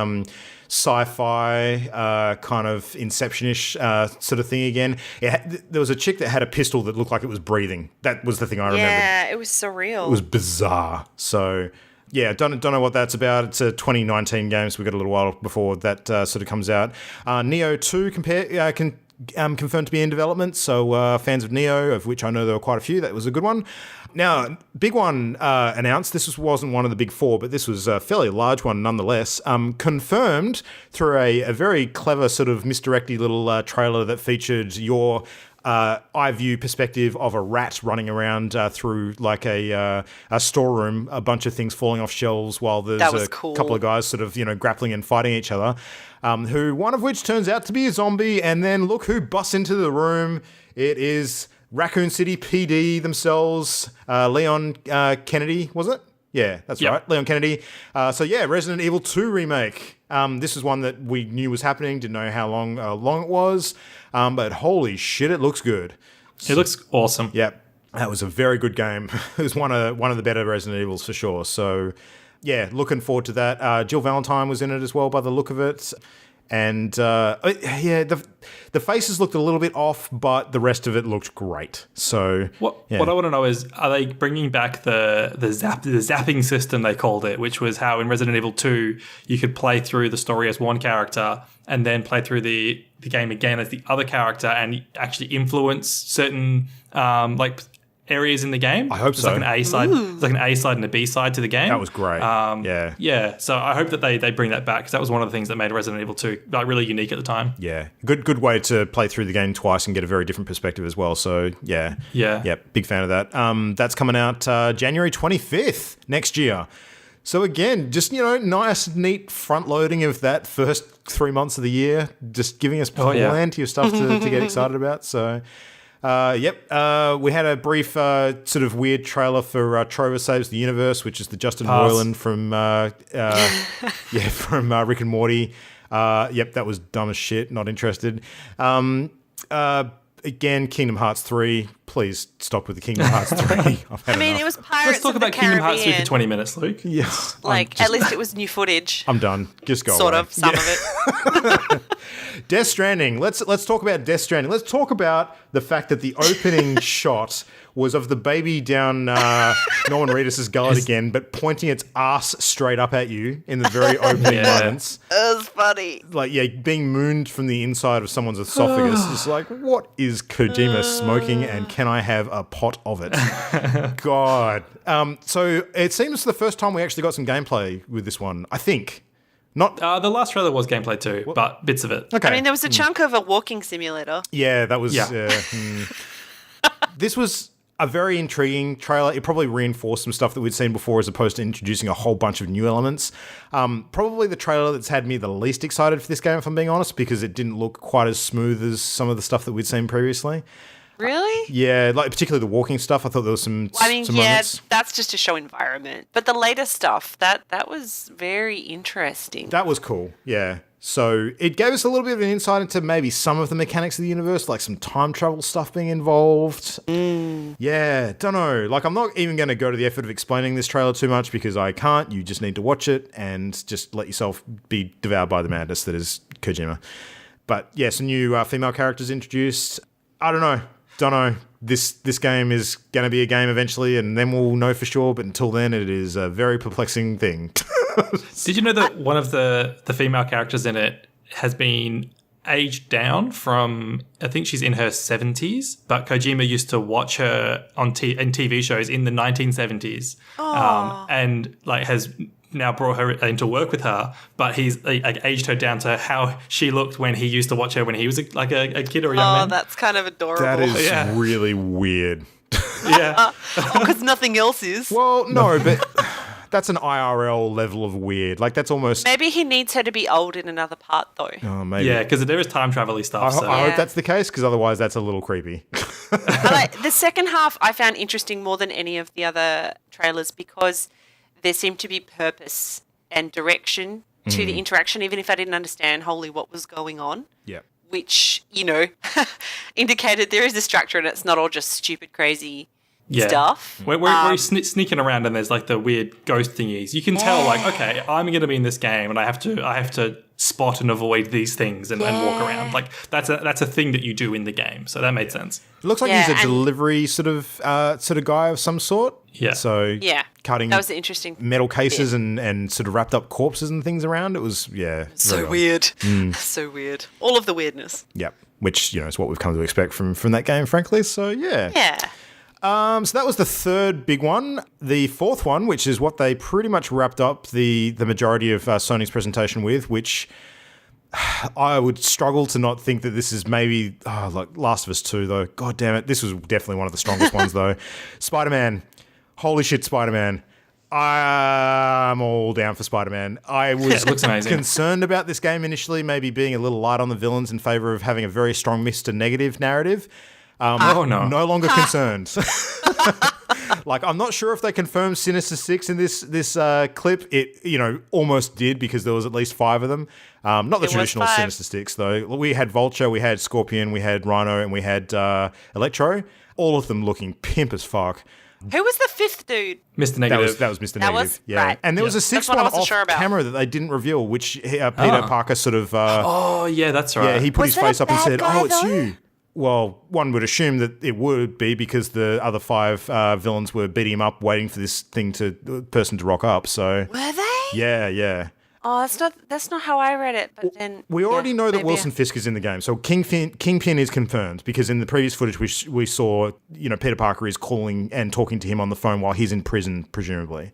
sci-fi kind of Inception-ish sort of thing again. There was a chick that had a pistol that looked like it was breathing. That was the thing I remembered. Yeah, it was surreal. It was bizarre. So, yeah, don't know what that's about. It's a 2019 game, so we've got a little while before that sort of comes out. Neo 2 confirmed to be in development. So fans of Neo, of which I know there were quite a few, that was a good one. Now, big one announced. This wasn't one of the big four, but this was a fairly large one nonetheless. Confirmed through a very clever sort of misdirected little trailer that featured your eye view perspective of a rat running around through like a storeroom, a bunch of things falling off shelves while there's couple of guys sort of, grappling and fighting each other, who one of which turns out to be a zombie. And then look who busts into the room. It is Raccoon City PD themselves, Leon Kennedy, was it? Yeah, that's right. Leon Kennedy. Resident Evil 2 remake. This is one that we knew was happening, didn't know how long it was. But holy shit, it looks good. It looks awesome. Yep. That was a very good game. It was one of the better Resident Evils for sure. So, yeah, looking forward to that. Jill Valentine was in it as well by the look of it. And, the faces looked a little bit off, but the rest of it looked great. So, what I want to know is, are they bringing back the zapping system, they called it, which was how in Resident Evil 2 you could play through the story as one character and then play through the game again as the other character and actually influence certain areas in the game? I hope so. Like an A side, it's like an A side and a B side to the game. That was great. Yeah. So I hope that they bring that back, because that was one of the things that made Resident Evil 2 really unique at the time. Yeah, good way to play through the game twice and get a very different perspective as well. So yeah, big fan of that. That's coming out January 25th next year. So again, just nice, neat front loading of that first 3 months of the year, just giving us plenty of stuff to get excited about. So. We had a brief sort of weird trailer for Trover Saves the Universe, which is the Justin Roiland from Rick and Morty. That was dumb as shit. Not interested. Again, Kingdom Hearts 3. Please stop with the Kingdom Hearts 3. It was Pirates Let's talk of the about Kingdom Hearts 3 for Caribbean. 20 minutes, Luke. Yes. At least it was new footage. I'm done. Just go Sort away. of, some of it. Death Stranding. Let's talk about Death Stranding. Let's talk about the fact that the opening shot was of the baby down Norman Reedus' gullet again, but pointing its ass straight up at you in the very opening moments. It was funny. Being mooned from the inside of someone's esophagus. It's like, what is Kojima smoking, and can I have a pot of it? God. So it seems the first time we actually got some gameplay with this one, I think. Not the last trailer was gameplay too, but bits of it. Okay. There was a chunk of a walking simulator. Yeah, that was... This was a very intriguing trailer. It probably reinforced some stuff that we'd seen before, as opposed to introducing a whole bunch of new elements. Probably the trailer that's had me the least excited for this game, if I'm being honest, because it didn't look quite as smooth as some of the stuff that we'd seen previously. Really? Yeah, particularly the walking stuff. I thought there was some moments. That's just to show environment. But the later stuff, that was very interesting. That was cool, yeah. So it gave us a little bit of an insight into maybe some of the mechanics of the universe, like some time travel stuff being involved. Yeah, don't know. I'm not even going to go to the effort of explaining this trailer too much, because I can't. You just need to watch it and just let yourself be devoured by the madness that is Kojima. But yeah, some new female characters introduced. I don't know. This game is going to be a game eventually, and then we'll know for sure. But until then, it is a very perplexing thing. Did you know that one of the female characters in it has been aged down from, I think she's in her 70s, but Kojima used to watch her in TV shows in the 1970s, and has now brought her into work with her, but he's aged her down to how she looked when he used to watch her when he was a kid or a young man. Oh, that's kind of adorable. That is really weird. Yeah. Because nothing else is. Well, no, but that's an IRL level of weird. That's almost... Maybe he needs her to be old in another part, though. Oh, maybe. Yeah, because there is time travel-y stuff. I hope that's the case, because otherwise that's a little creepy. The second half I found interesting more than any of the other trailers, because there seemed to be purpose and direction to the interaction, even if I didn't understand wholly what was going on. Yeah. Which, indicated there is a structure and it's not all just stupid, crazy stuff. Where he's sneaking around and there's the weird ghost thingies. You can tell, okay, I'm going to be in this game and I have to spot and avoid these things and walk around. That's a thing that you do in the game. So that made sense. It looks like he's a delivery sort of guy of some sort. Yeah. So cutting that was interesting metal cases and sort of wrapped up corpses and things around. It was so weird. So weird. All of the weirdness. Yep. which is what we've come to expect from that game, frankly. So yeah. Yeah. So that was the third big one. The fourth one, which is what they pretty much wrapped up the majority of Sony's presentation with, which I would struggle to not think that this is maybe like Last of Us 2, though. God damn it, this was definitely one of the strongest ones, though. Spider-Man, holy shit, Spider-Man. I'm all down for Spider-Man. I was looks amazing. Concerned about this game initially, maybe being a little light on the villains in favor of having a very strong Mr. Negative narrative. Oh no! No longer concerned. Like, I'm not sure if they confirmed Sinister Six in this clip. It almost did, because there was at least 5 of them. Not the traditional Sinister Six, though. We had Vulture, we had Scorpion, we had Rhino, and we had Electro. All of them looking pimp as fuck. Who was the 5th dude? Mr. Negative. That was Mr. Negative. Yeah. Right. And there was a 6th one off camera that they didn't reveal, which Peter Parker sort of... oh, yeah, that's right. Yeah, he put his face up and said, guy, it's though? you. Well, one would assume that it would be, because the other 5 villains were beating him up, waiting for this person to rock up. So Were they? Yeah. Oh, that's not how I read it. But then We already know that maybe. Wilson Fisk is in the game, so Kingpin is confirmed, because in the previous footage we saw, Peter Parker is calling and talking to him on the phone while he's in prison, presumably.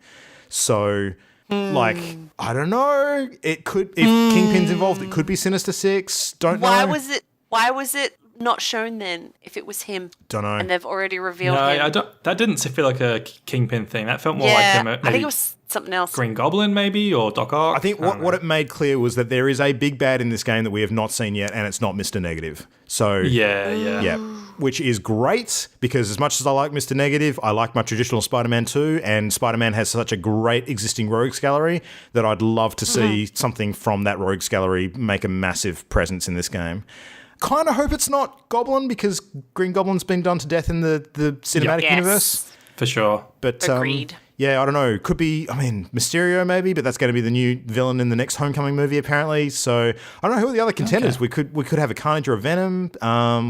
So, I don't know. It could, if Kingpin's involved, it could be Sinister Six. Don't know. Why was it not shown then if it was him? Don't know. And they've already revealed No, him. that didn't feel like a Kingpin thing. That felt more Yeah, like I think it was something else. Green Goblin, maybe, or Doc Ock. I think what it made clear was that there is a big bad in this game that we have not seen yet, and it's not Mr. Negative. So Yeah. Which is great, because as much as I like Mr. Negative, I like my traditional Spider-Man too, and Spider-Man has such a great existing rogues gallery that I'd love to see something from that rogues gallery make a massive presence in this game. Kind of hope it's not Goblin, because Green Goblin's been done to death in the cinematic universe. For sure. But Agreed. Yeah, I don't know. Could be, Mysterio maybe, but that's going to be the new villain in the next Homecoming movie, apparently. So I don't know who are the other contenders. Okay. We could have a Carnage or a Venom.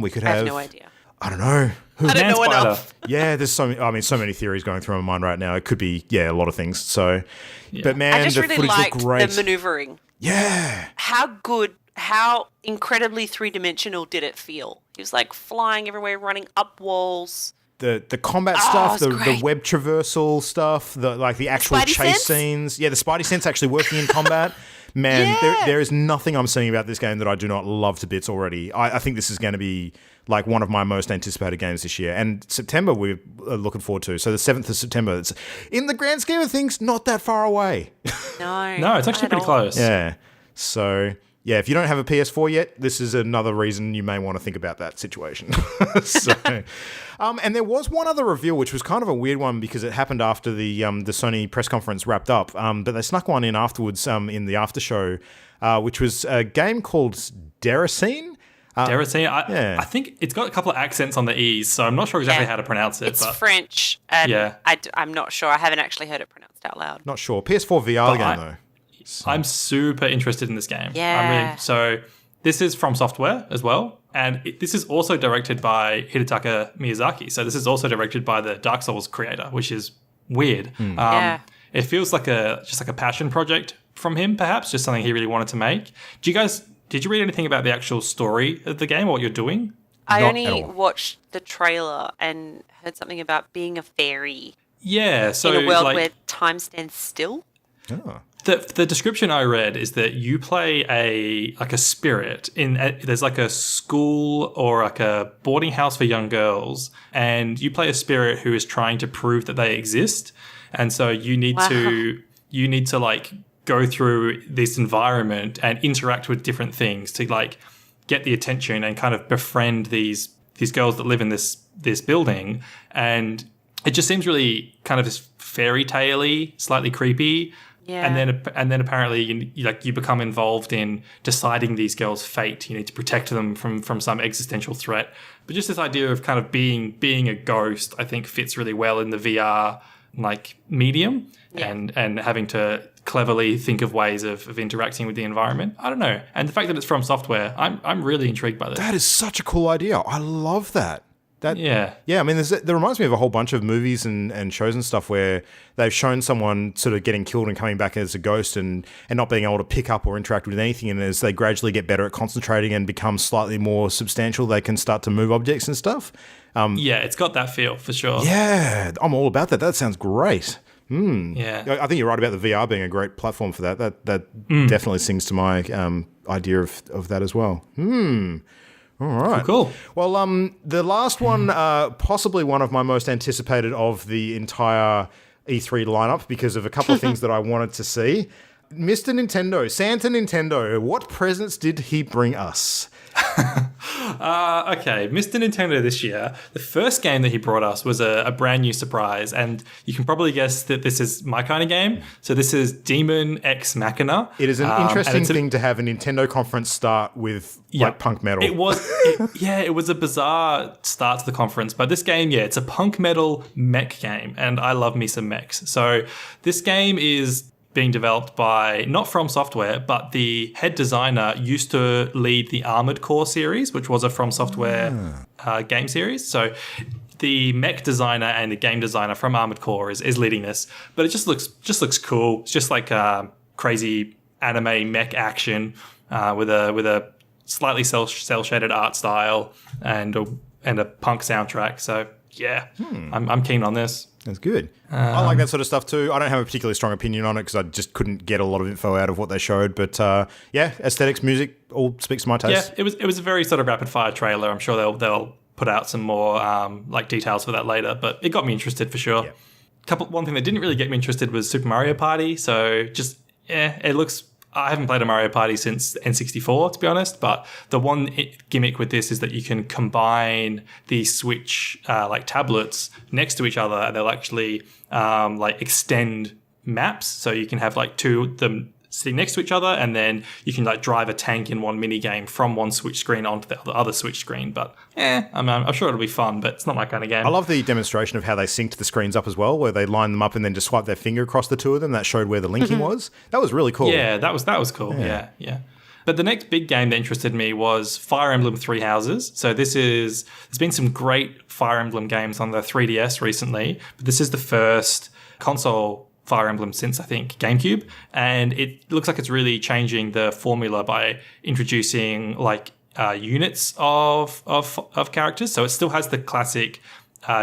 We could have. I have no idea. I don't know. I don't know enough. Yeah, there's so many theories going through my mind right now. It could be a lot of things. So, but man, I just the really footage liked looked great. the maneuvering. Yeah. How incredibly three-dimensional did it feel? He was like flying everywhere, running up walls. The combat stuff, the great. web traversal stuff, the actual Spidey chase sense? scenes. Yeah, the Spidey sense actually working in combat. Man, there is nothing I'm seeing about this game that I do not love to bits already. I think this is going to be like one of my most anticipated games this year. And September we're looking forward to. So the 7th of September. It's, in the grand scheme of things, not that far away. No, it's actually pretty close. Yeah. So... yeah, if you don't have a PS4 yet, this is another reason you may want to think about that situation. And there was one other reveal, which was kind of a weird one, because it happened after the Sony press conference wrapped up. But they snuck one in afterwards in the after show, which was a game called Deracine. Deracine. I think it's got a couple of accents on the E's, so I'm not sure exactly how to pronounce it. It's French, and I'm not sure. I haven't actually heard it pronounced out loud. Not sure. PS4 VR game, though. So. I'm super interested in this game. Yeah. So this is from Software as well. And this is also directed by Hidetaka Miyazaki. So this is also directed by the Dark Souls creator, which is weird. It feels like just like a passion project from him, perhaps, just something he really wanted to make. Did you read anything about the actual story of the game or what you're doing? I only watched the trailer and heard something about being a fairy. Yeah. So in a world where time stands still. Oh. The description I read is that you play a spirit there's like a school or like a boarding house for young girls, and you play a spirit who is trying to prove that they exist, and so you need to like go through this environment and interact with different things to like get the attention and kind of befriend these girls that live in this building, and it just seems really kind of fairy tale-y, slightly creepy. Yeah. And then apparently you become involved in deciding these girls' fate. You need to protect them from some existential threat. But just this idea of kind of being a ghost, I think fits really well in the VR like medium, and having to cleverly think of ways of interacting with the environment. I don't know. And the fact that it's from Software, I'm really intrigued by this. That is such a cool idea. I love that. Yeah. Yeah, I mean, there reminds me of a whole bunch of movies and shows and stuff where they've shown someone sort of getting killed and coming back as a ghost and not being able to pick up or interact with anything. And as they gradually get better at concentrating and become slightly more substantial, they can start to move objects and stuff. Yeah, it's got that feel for sure. Yeah, I'm all about that. That sounds great. Yeah. I think you're right about the VR being a great platform for that. That definitely sings to my idea of that as well. All right. Cool. Well, the last one, possibly one of my most anticipated of the entire E3 lineup because of a couple of things that I wanted to see. Mr. Nintendo, Santa Nintendo, what presents did he bring us? Okay, Mr. Nintendo this year, the first game that he brought us was a brand new surprise, and you can probably guess that this is my kind of game. So this is Demon X Machina. It is an interesting thing to have a Nintendo conference start with like punk metal. It was a bizarre start to the conference, but this game, it's a punk metal mech game, and I love me some mechs. So this game is being developed by not From Software, but the head designer used to lead the Armored Core series, which was a From Software game series. So the mech designer and the game designer from Armored Core is leading this, but it just looks cool. It's just like crazy anime mech action with a slightly cel shaded art style and a punk soundtrack. So yeah, I'm keen on this. That's good. I like that sort of stuff too. I don't have a particularly strong opinion on it because I just couldn't get a lot of info out of what they showed. But aesthetics, music, all speaks to my taste. Yeah, it was a very sort of rapid fire trailer. I'm sure they'll put out some more like details for that later. But it got me interested for sure. Yeah. One thing that didn't really get me interested was Super Mario Party. So just it looks. I haven't played a Mario Party since N64, to be honest, but the one gimmick with this is that you can combine the Switch like tablets next to each other, and they'll actually like extend maps. So you can have like two of them sitting next to each other, and then you can like drive a tank in one mini game from one Switch screen onto the other Switch screen. But I'm sure it'll be fun, but it's not my kind of game. I love the demonstration of how they synced the screens up as well, where they line them up and then just swipe their finger across the two of them. That showed where the linking was. That was really cool. Yeah, that was cool. Yeah. But the next big game that interested me was Fire Emblem Three Houses. So there's been some great Fire Emblem games on the 3DS recently, but this is the first console Fire Emblem since, I think, GameCube. And it looks like it's really changing the formula by introducing like units of characters. So it still has the classic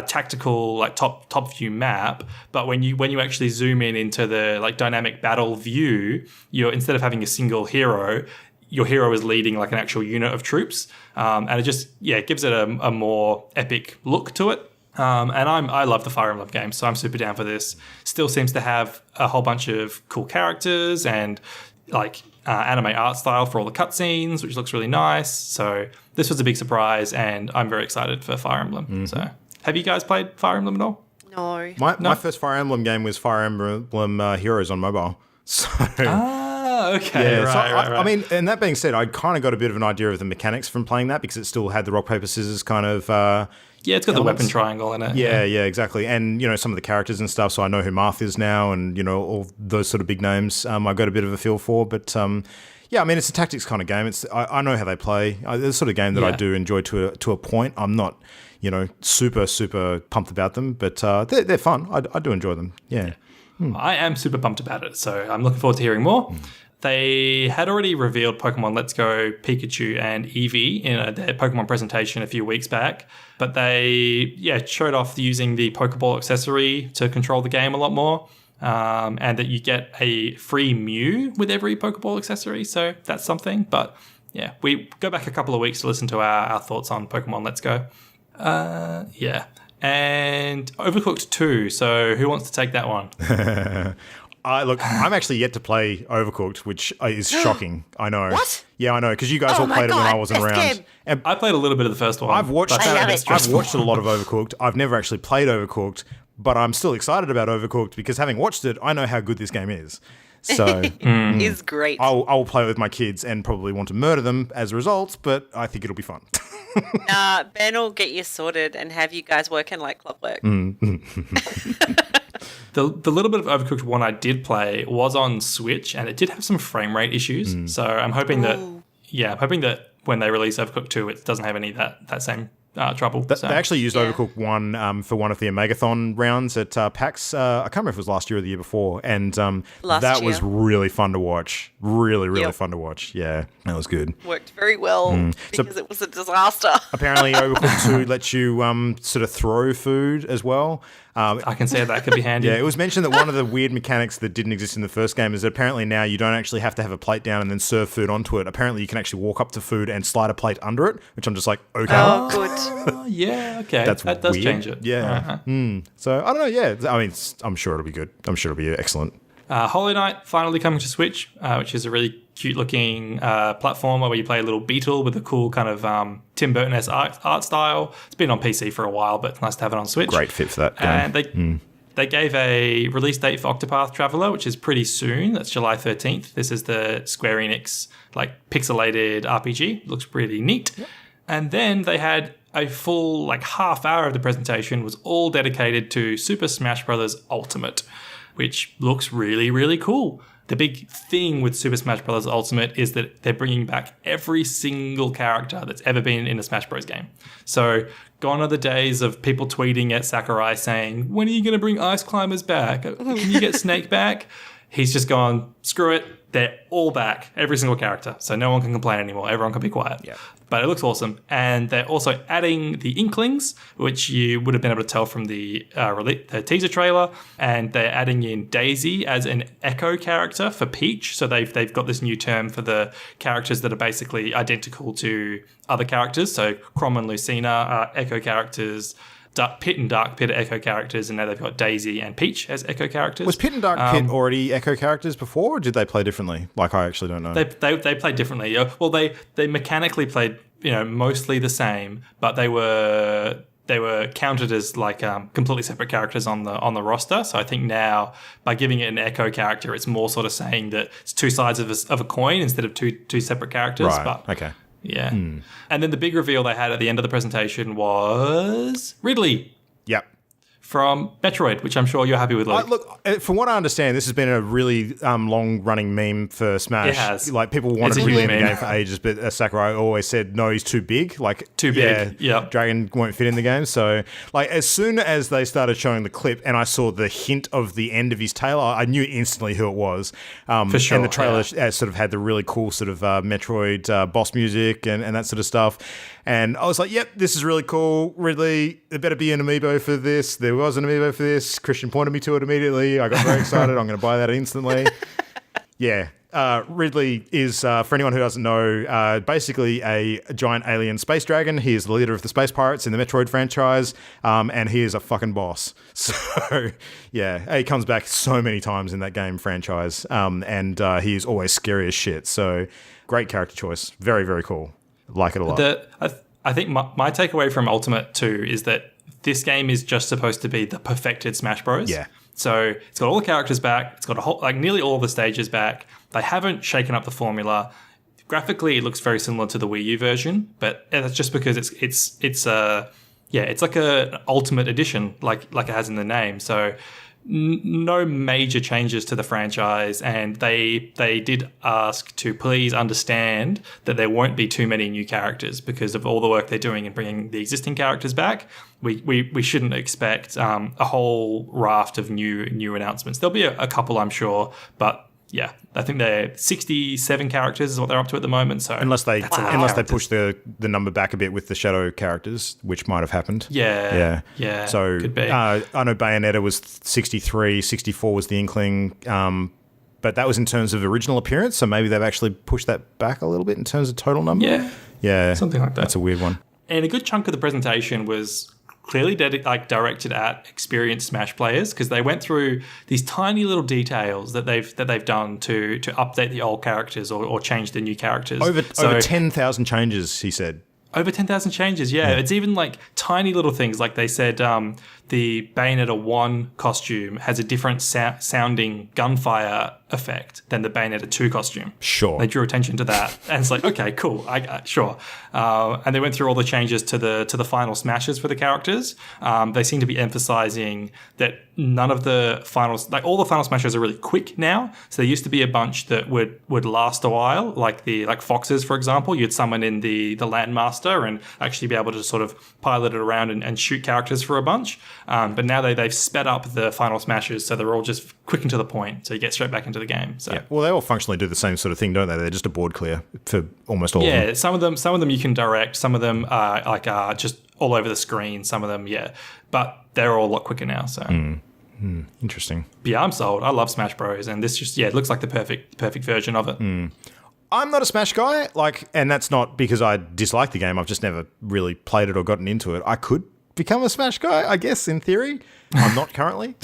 tactical like top view map, but when you actually zoom into the like dynamic battle view, instead of having a single hero, your hero is leading like an actual unit of troops, and it just gives it a more epic look to it. And I love the Fire Emblem game, so I'm super down for this. Still seems to have a whole bunch of cool characters and like anime art style for all the cutscenes, which looks really nice. So this was a big surprise, and I'm very excited for Fire Emblem. Mm-hmm. So have you guys played Fire Emblem at all? No. My first Fire Emblem game was Fire Emblem Heroes on mobile. So okay. Yeah, right. I mean, and that being said, I kind of got a bit of an idea of the mechanics from playing that because it still had the rock, paper, scissors kind of it's got elements. The weapon triangle in it. Yeah, exactly. And, some of the characters and stuff, so I know who Marth is now and, all those sort of big names I got a bit of a feel for. But, I mean, it's a tactics kind of game. I know how they play. It's the sort of game that I do enjoy to a point. I'm not, super, super pumped about them, but they're fun. I do enjoy them. Yeah. I am super pumped about it, so I'm looking forward to hearing more. They had already revealed Pokemon Let's Go Pikachu and Eevee in their Pokemon presentation a few weeks back, but they showed off using the Pokeball accessory to control the game a lot more, and that you get a free Mew with every Pokeball accessory, so that's something. But we go back a couple of weeks to listen to our thoughts on Pokemon Let's Go. And Overcooked 2, so who wants to take that one? Look, I'm actually yet to play Overcooked, which is shocking. I know. What? Yeah, I know, because you guys all played it when I wasn't around. And I played a little bit of the first one. I've watched a lot of Overcooked. I've never actually played Overcooked, but I'm still excited about Overcooked because having watched it, I know how good this game is. So is great. I'll play it with my kids and probably want to murder them as a result, but I think it'll be fun. Ben will get you sorted and have you guys working like clockwork. The little bit of Overcooked one I did play was on Switch, and it did have some frame rate issues. So I'm hoping that when they release Overcooked 2, it doesn't have any of that same trouble. They actually used Overcooked 1 for one of the Omegathon rounds at PAX. I can't remember if it was last year or the year before. And that was really fun to watch. Really fun to watch. Yeah, that was good. Worked very well because it was a disaster. Apparently, Overcooked 2 lets you sort of throw food as well. I can see that could be handy. Yeah, it was mentioned that one of the weird mechanics that didn't exist in the first game is that apparently now you don't actually have to have a plate down and then serve food onto it. Apparently, you can actually walk up to food and slide a plate under it, which I'm just like, okay. Oh, good. Yeah, okay. That does weird. change it. Yeah. So, I don't know, yeah. I mean, I'm sure it'll be good. I'm sure it'll be excellent. Hollow Knight finally coming to Switch, which is a really cute-looking platformer where you play a little beetle with a cool kind of Tim Burton-esque art style. It's been on PC for a while, but it's nice to have it on Switch. Great fit for that game. And they gave a release date for Octopath Traveler, which is pretty soon. That's July 13th. This is the Square Enix pixelated RPG. Looks pretty neat. Yep. And then they had a full half hour of the presentation was all dedicated to Super Smash Bros. Ultimate, which looks really, really cool. The big thing with Super Smash Bros. Ultimate is that they're bringing back every single character that's ever been in a Smash Bros. Game. So gone are the days of people tweeting at Sakurai saying, when are you going to bring Ice Climbers back? Can you get Snake back? He's just gone, screw it. They're all back, every single character. So no one can complain anymore. Everyone can be quiet. Yeah. But it looks awesome. And they're also adding the Inklings, which you would have been able to tell from the teaser trailer. And they're adding in Daisy as an echo character for Peach. So they've got this new term for the characters that are basically identical to other characters. So Chrom and Lucina are echo characters. Pit and Dark Pit are echo characters, and now they've got Daisy and Peach as echo characters. Was Pit and Dark Pit already echo characters before, or did they play differently? I actually don't know. They played differently. Well, they mechanically played mostly the same, but they were counted as completely separate characters on the roster. So I think now by giving it an echo character, it's more sort of saying that it's two sides of a coin instead of two separate characters. Right. But okay. Yeah. And then the big reveal they had at the end of the presentation was Ridley. Yep. From Metroid, which I'm sure you're happy with, Luke. Look, from what I understand, this has been a really long-running meme for Smash. It has. People wanted Ridley in the game for ages, but Sakurai always said, no, he's too big. Too big, yeah. Dragon won't fit in the game. So, as soon as they started showing the clip and I saw the hint of the end of his tail, I knew instantly who it was. For sure. And the trailer sort of had the really cool sort of Metroid boss music and that sort of stuff. And I was like, yep, this is really cool. Ridley, there better be an amiibo for this. There was an amiibo for this. Christian pointed me to it immediately. I got very excited. I'm going to buy that instantly. Yeah. Ridley is, for anyone who doesn't know, basically a giant alien space dragon. He is the leader of the space pirates in the Metroid franchise, and he is a fucking boss. So, yeah, he comes back so many times in that game franchise, and he is always scary as shit. So, great character choice. Very, very cool. Like it a lot. I think my takeaway from Ultimate 2 is that this game is just supposed to be the perfected Smash Bros. Yeah. So it's got all the characters back. It's got a whole, nearly all of the stages back. They haven't shaken up the formula. Graphically, it looks very similar to the Wii U version, but that's just because it's like an Ultimate Edition, like it has in the name. So no major changes to the franchise, and they did ask to please understand that there won't be too many new characters because of all the work they're doing in bringing the existing characters back. We shouldn't expect a whole raft of new announcements. There'll be a couple, I'm sure, but yeah, I think they're 67 characters is what they're up to at the moment. So unless they push the number back a bit with the shadow characters, which might have happened. Yeah. So could be. I know Bayonetta was 63, 64 was the Inkling, but that was in terms of original appearance. So maybe they've actually pushed that back a little bit in terms of total number. Yeah, something like that. That's a weird one. And a good chunk of the presentation was clearly directed at experienced Smash players because they went through these tiny little details that they've done to update the old characters or change the new characters. Over 10,000 changes, he said. Over 10,000 changes, yeah. It's even tiny little things. Like they said, the Bayonetta 1 costume has a different sounding gunfire effect than the Bayonetta 2 costume. Sure. They drew attention to that. And it's like, okay, cool, sure. And they went through all the changes to the final smashes for the characters. They seem to be emphasizing that none of the finals, like all the final smashes are really quick now. So there used to be a bunch that would last a while, like foxes, for example. You'd summon in the Landmaster and actually be able to sort of pilot it around and shoot characters for a bunch. But now they've sped up the final smashes, so they're all just quick and to the point. So you get straight back into the game. So. Yeah. Well, they all functionally do the same sort of thing, don't they? They're just a board clear for almost all of them. Yeah, some of them you can direct. Some of them are just all over the screen. Some of them, yeah. But they're all a lot quicker now. So Interesting. But yeah, I'm sold. I love Smash Bros. And this just, it looks like the perfect version of it. I'm not a Smash guy, and that's not because I dislike the game. I've just never really played it or gotten into it. I could become a Smash guy, I guess, in theory. I'm not currently,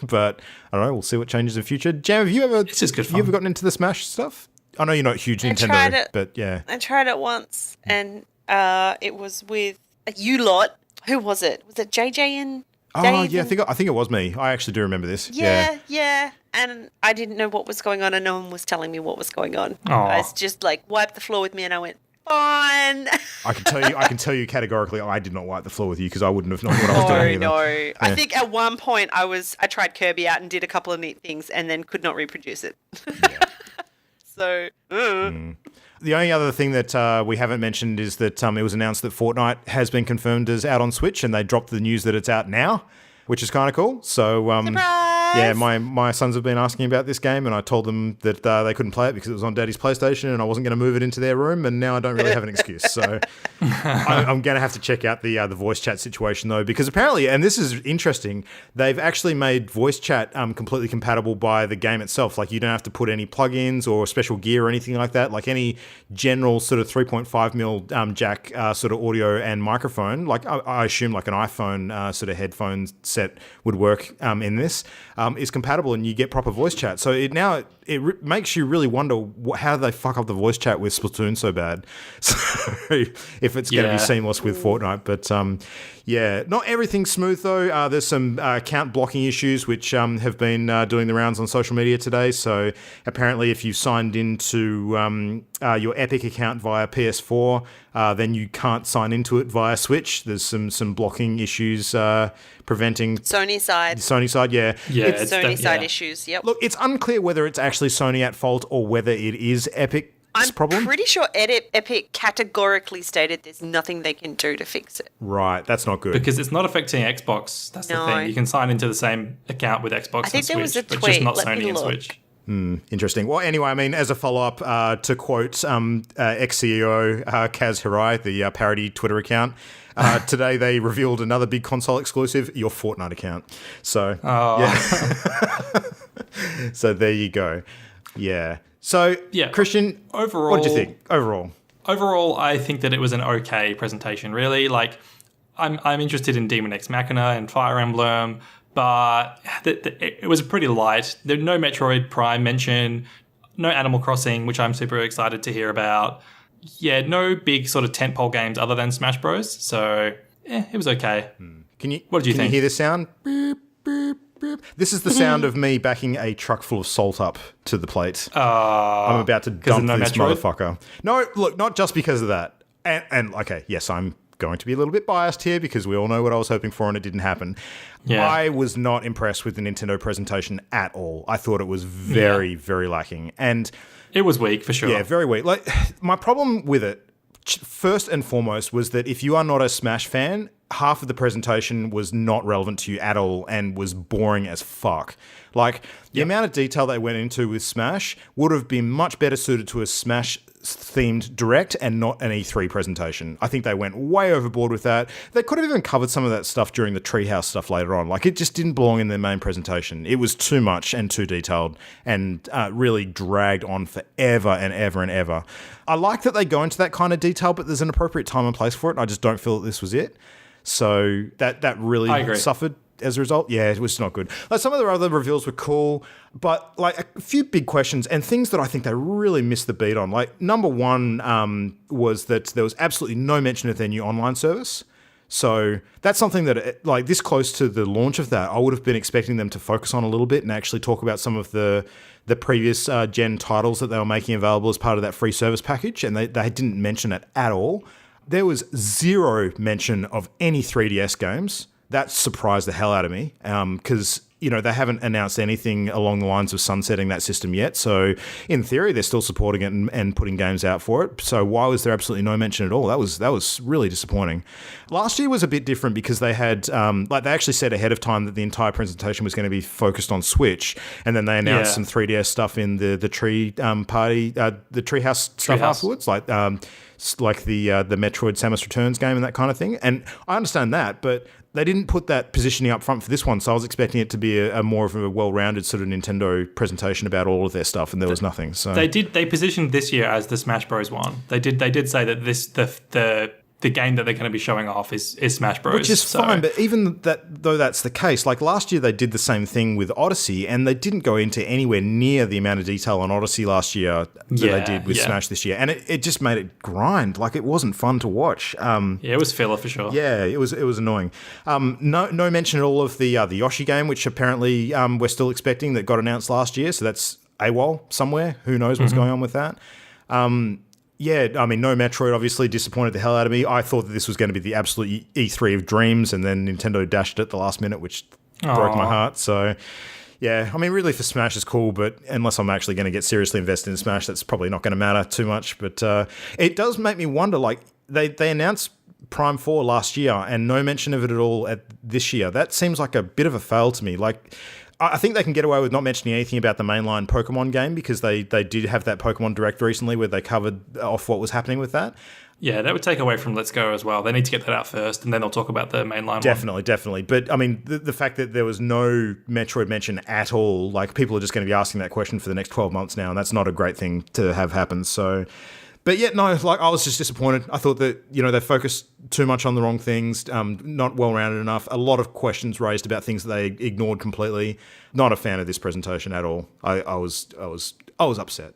but I don't know. We'll see what changes in the future. Jam, have you ever? It's just good fun. You ever gotten into the Smash stuff? I know you're not a huge Nintendo, but yeah. I tried it once, and it was with you lot. Who was it? Was it JJ and Dave? Yeah, I think it was me. I actually do remember this. Yeah. And I didn't know what was going on, and no one was telling me what was going on. Aww. I was just like, wiped the floor with me, and I went, fine. I can tell you categorically, I did not wipe the floor with you because I wouldn't have known what I was doing either. No. Yeah. I think at one point I tried Kirby out and did a couple of neat things, and then could not reproduce it. Yeah. So. The only other thing that we haven't mentioned is that it was announced that Fortnite has been confirmed as out on Switch, and they dropped the news that it's out now, which is kind of cool. So, yeah, my sons have been asking about this game, and I told them that they couldn't play it because it was on Daddy's PlayStation, and I wasn't going to move it into their room, and now I don't really have an excuse. So I'm going to have to check out the voice chat situation, though, because apparently, and this is interesting, they've actually made voice chat completely compatible by the game itself. Like, you don't have to put any plugins or special gear or anything like that. Like, any general sort of 3.5mm jack sort of audio and microphone, like I assume like an iPhone sort of headphone set would work in this, is compatible, and you get proper voice chat. So it makes you really wonder how they fuck up the voice chat with Splatoon so bad. So if it's going to be seamless with Fortnite, but yeah, not everything's smooth though. There's some account blocking issues which have been doing the rounds on social media today. So apparently, if you've signed into your Epic account via PS4, then you can't sign into it via Switch. There's some blocking issues preventing Sony side, yeah. It's Sony side issues. Yep. Look, it's unclear whether it's actually Sony at fault or whether it is Epic's problem. I'm pretty sure Epic categorically stated there's nothing they can do to fix it. Right, that's not good. Because it's not affecting Xbox. That's the thing. You can sign into the same account with Xbox and Switch, but just not Sony and Switch. Interesting. Well, anyway, I mean, as a follow-up, to quote ex-CEO Kaz Hirai, the parody Twitter account, today they revealed another big console exclusive, your Fortnite account. So, yeah. So there you go. Yeah. So, Christian, overall, what did you think? Overall, I think that it was an okay presentation, really. Like, I'm interested in Demon X Machina and Fire Emblem, but it was pretty light. There no Metroid Prime mention, no Animal Crossing, which I'm super excited to hear about. Yeah, no big sort of tentpole games other than Smash Bros. So, it was okay. What did you think? Can you hear this sound? Beep, beep, beep. This is the sound of me backing a truck full of salt up to the plate. I'm about to dump this motherfucker. No, look, not just because of that. And okay, yes, I'm going to be a little bit biased here because we all know what I was hoping for and it didn't happen. Yeah. I was not impressed with the Nintendo presentation at all. I thought it was very, very lacking. And it was weak for sure. Yeah, very weak. Like, my problem with it, first and foremost, was that if you are not a Smash fan, half of the presentation was not relevant to you at all and was boring as fuck. Like, the amount of detail they went into with Smash would have been much better suited to a Smash-themed Direct and not an E3 presentation. I think they went way overboard with that. They could have even covered some of that stuff during the Treehouse stuff later on. Like, it just didn't belong in their main presentation. It was too much and too detailed and really dragged on forever and ever and ever. I like that they go into that kind of detail, but there's an appropriate time and place for it. I just don't feel that this was it. So that really suffered as a result. Yeah, it was not good. Like, some of the other reveals were cool, but like a few big questions and things that I think they really missed the beat on. Like, number one was that there was absolutely no mention of their new online service. So that's something that, like, this close to the launch of that, I would have been expecting them to focus on a little bit and actually talk about some of the previous gen titles that they were making available as part of that free service package, and they didn't mention it at all. There was zero mention of any 3DS games. That surprised the hell out of me, because they haven't announced anything along the lines of sunsetting that system yet. So in theory, they're still supporting it and putting games out for it. So why was there absolutely no mention at all? That was really disappointing. Last year was a bit different because they had, they actually said ahead of time that the entire presentation was going to be focused on Switch, and then they announced some 3DS stuff in the Treehouse stuff afterwards, like the Metroid Samus Returns game and that kind of thing. And I understand that, but they didn't put that positioning up front for this one, so I was expecting it to be a more of a well-rounded sort of Nintendo presentation about all of their stuff, and there was nothing. So they positioned this year as the Smash Bros. One. They did say that the game that they're going to be showing off is Smash Bros. Which is fine, but even though that's the case, like last year they did the same thing with Odyssey, and they didn't go into anywhere near the amount of detail on Odyssey last year that they did with Smash this year, and it just made it grind. Like, it wasn't fun to watch. It was filler for sure. Yeah, it was annoying. No mention at all of the Yoshi game, which apparently we're still expecting, that got announced last year. So that's AWOL somewhere. Who knows what's going on with that? Yeah, I mean, no Metroid obviously disappointed the hell out of me. I thought that this was going to be the absolute E3 of dreams, and then Nintendo dashed it at the last minute, which broke my heart. So, yeah, I mean, really for Smash is cool, but unless I'm actually going to get seriously invested in Smash, that's probably not going to matter too much. But it does make me wonder, like, they announced Prime 4 last year and no mention of it at all at this year. That seems like a bit of a fail to me. Like, I think they can get away with not mentioning anything about the mainline Pokemon game because they did have that Pokemon Direct recently where they covered off what was happening with that. Yeah, that would take away from Let's Go as well. They need to get that out first, and then they'll talk about the mainline Definitely. But, I mean, the fact that there was no Metroid mention at all, like, people are just going to be asking that question for the next 12 months now, and that's not a great thing to have happen. So, but yeah, no, like, I was just disappointed. I thought that, they focused too much on the wrong things, not well-rounded enough. A lot of questions raised about things that they ignored completely. Not a fan of this presentation at all. I was upset.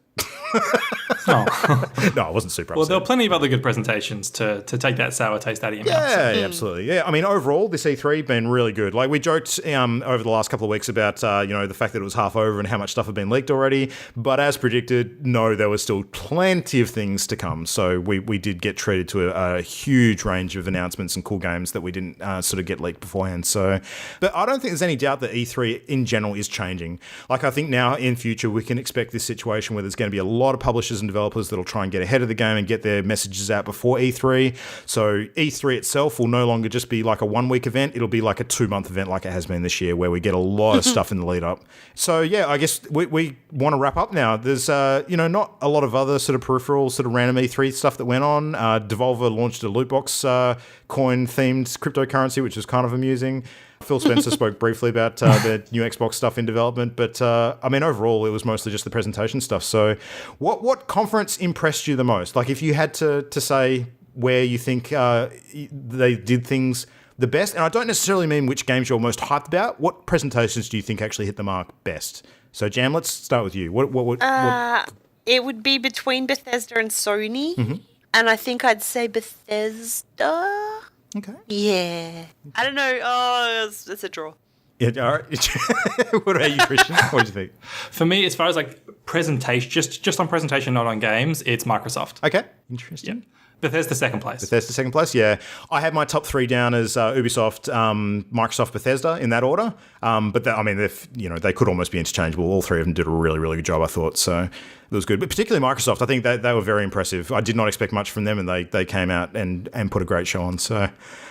No, I wasn't super upset. Well, there were plenty of other good presentations to take that sour taste out of your mouth. Yeah, absolutely. Yeah, I mean, overall, this E3 been really good. Like, we joked over the last couple of weeks about the fact that it was half over and how much stuff had been leaked already. But as predicted, no, there was still plenty of things to come. So we did get treated to a huge range of announcements and cool games that we didn't sort of get leaked beforehand. So, but I don't think there's any doubt that E3 in general is changing. Like, I think now in future we can expect this situation where there's going to be a lot of publishers and developers that'll try and get ahead of the game and get their messages out before E3. So E3 itself will no longer just be like a 1 week event. It'll be like a 2-month event like it has been this year where we get a lot of stuff in the lead up. So yeah, I guess we want to wrap up now. There's, not a lot of other sort of peripheral sort of random E3 stuff that went on. Devolver launched a loot box coin themed cryptocurrency, which was kind of amusing. Phil Spencer spoke briefly about the new Xbox stuff in development, but I mean, overall, it was mostly just the presentation stuff. So what conference impressed you the most? Like, if you had to say where you think they did things the best, and I don't necessarily mean which games you're most hyped about, what presentations do you think actually hit the mark best? So, Jam, let's start with you. What It would be between Bethesda and Sony, and I think I'd say Bethesda. Okay. Yeah. I don't know. Oh, it's a draw. Yeah, all right. What about you, Christian? What do you think? For me, as far as like presentation, just on presentation, not on games, it's Microsoft. Okay. Interesting. Yep. Bethesda second place. Yeah. I had my top 3 down as Ubisoft, Microsoft, Bethesda in that order. But they could almost be interchangeable. All 3 of them did a really, really good job, I thought. So it was good. But particularly Microsoft, I think they were very impressive. I did not expect much from them, and they came out and put a great show on. So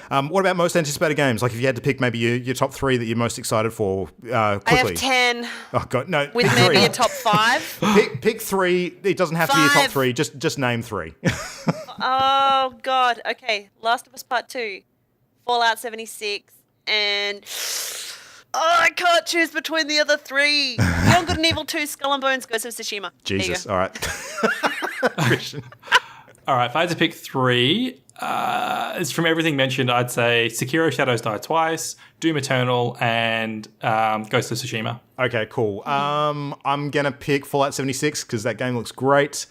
what about most anticipated games? Like, if you had to pick maybe your top 3 that you're most excited for, quickly. I have 10. Oh, God, no. With maybe a top 5. Pick 3. It doesn't have to be your top 3. Just name 3. Oh, God. Okay. Last of Us Part 2, Fallout 76, and... Oh, I can't choose between the other 3. Beyond Good and Evil 2, Skull and Bones, Ghost of Tsushima. Jesus. All right. Christian. All right. If I had to pick 3, it's from everything mentioned, I'd say Sekiro Shadows Die Twice, Doom Eternal, and Ghost of Tsushima. Okay, cool. I'm going to pick Fallout 76 because that game looks great.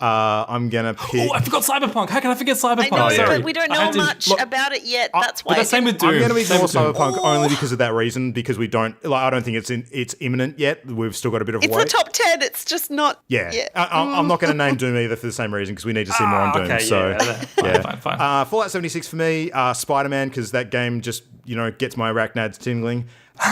I'm going to pick... Oh, I forgot Cyberpunk. How can I forget Cyberpunk? I know, Sorry. but we don't know much about it yet. That's why. But the same with Doom. I'm going to ignore Same with Doom. Cyberpunk only because of that reason, because we don't... I don't think it's imminent yet. We've still got a bit of it's wait. the top 10. It's just not... Yeah. yet. I'm not going to name Doom either for the same reason, because we need to see more on Doom. Okay, so, fine. Fallout 76 for me. Spider-Man, because that game just, gets my arachnads tingling.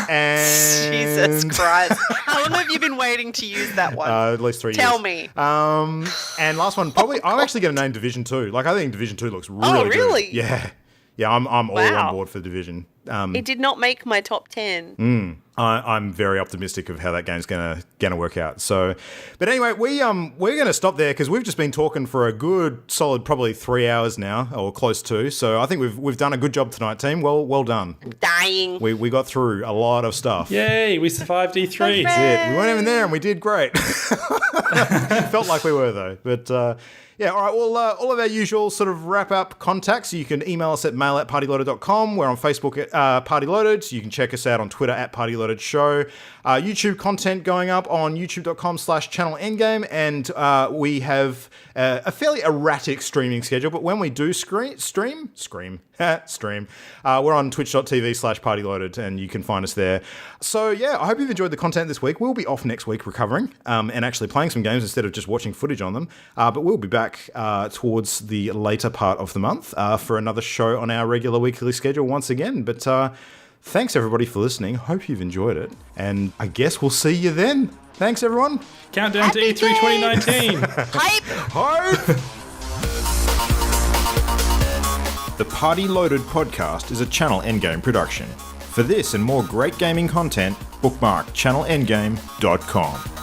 And Jesus Christ. How long have you been waiting to use that one? At least 3 years. Tell me. And last one, probably, I'm actually going to name Division 2. I think Division 2 looks really really? good. Yeah. Yeah, I'm all on board for Division. It did not make my top 10. I'm very optimistic of how that game's gonna work out. So, but anyway, we're gonna stop there because we've just been talking for a good solid probably 3 hours now, or close to. So I think we've done a good job tonight, team. Well done. I'm dying. We got through a lot of stuff. Yay, we survived E3. That's it. We weren't even there and we did great. Felt like we were though, but. Yeah, all right, well, all of our usual sort of wrap-up contacts, you can email us at mail@partyloaded.com. We're on Facebook at partyloaded. You can check us out on Twitter at partyloadedshow. YouTube content going up on youtube.com/channelendgame, and we have a fairly erratic streaming schedule, but when we do stream, we're on twitch.tv/partyloaded, and you can find us there. So, yeah, I hope you've enjoyed the content this week. We'll be off next week recovering and actually playing some games instead of just watching footage on them, but we'll be back towards the later part of the month for another show on our regular weekly schedule once again. But thanks everybody for listening. Hope you've enjoyed it, and I guess we'll see you then. Thanks everyone. Countdown to E3 2019. Hype! The Party Loaded podcast is a Channel Endgame production. For this and more great gaming content, bookmark channelendgame.com.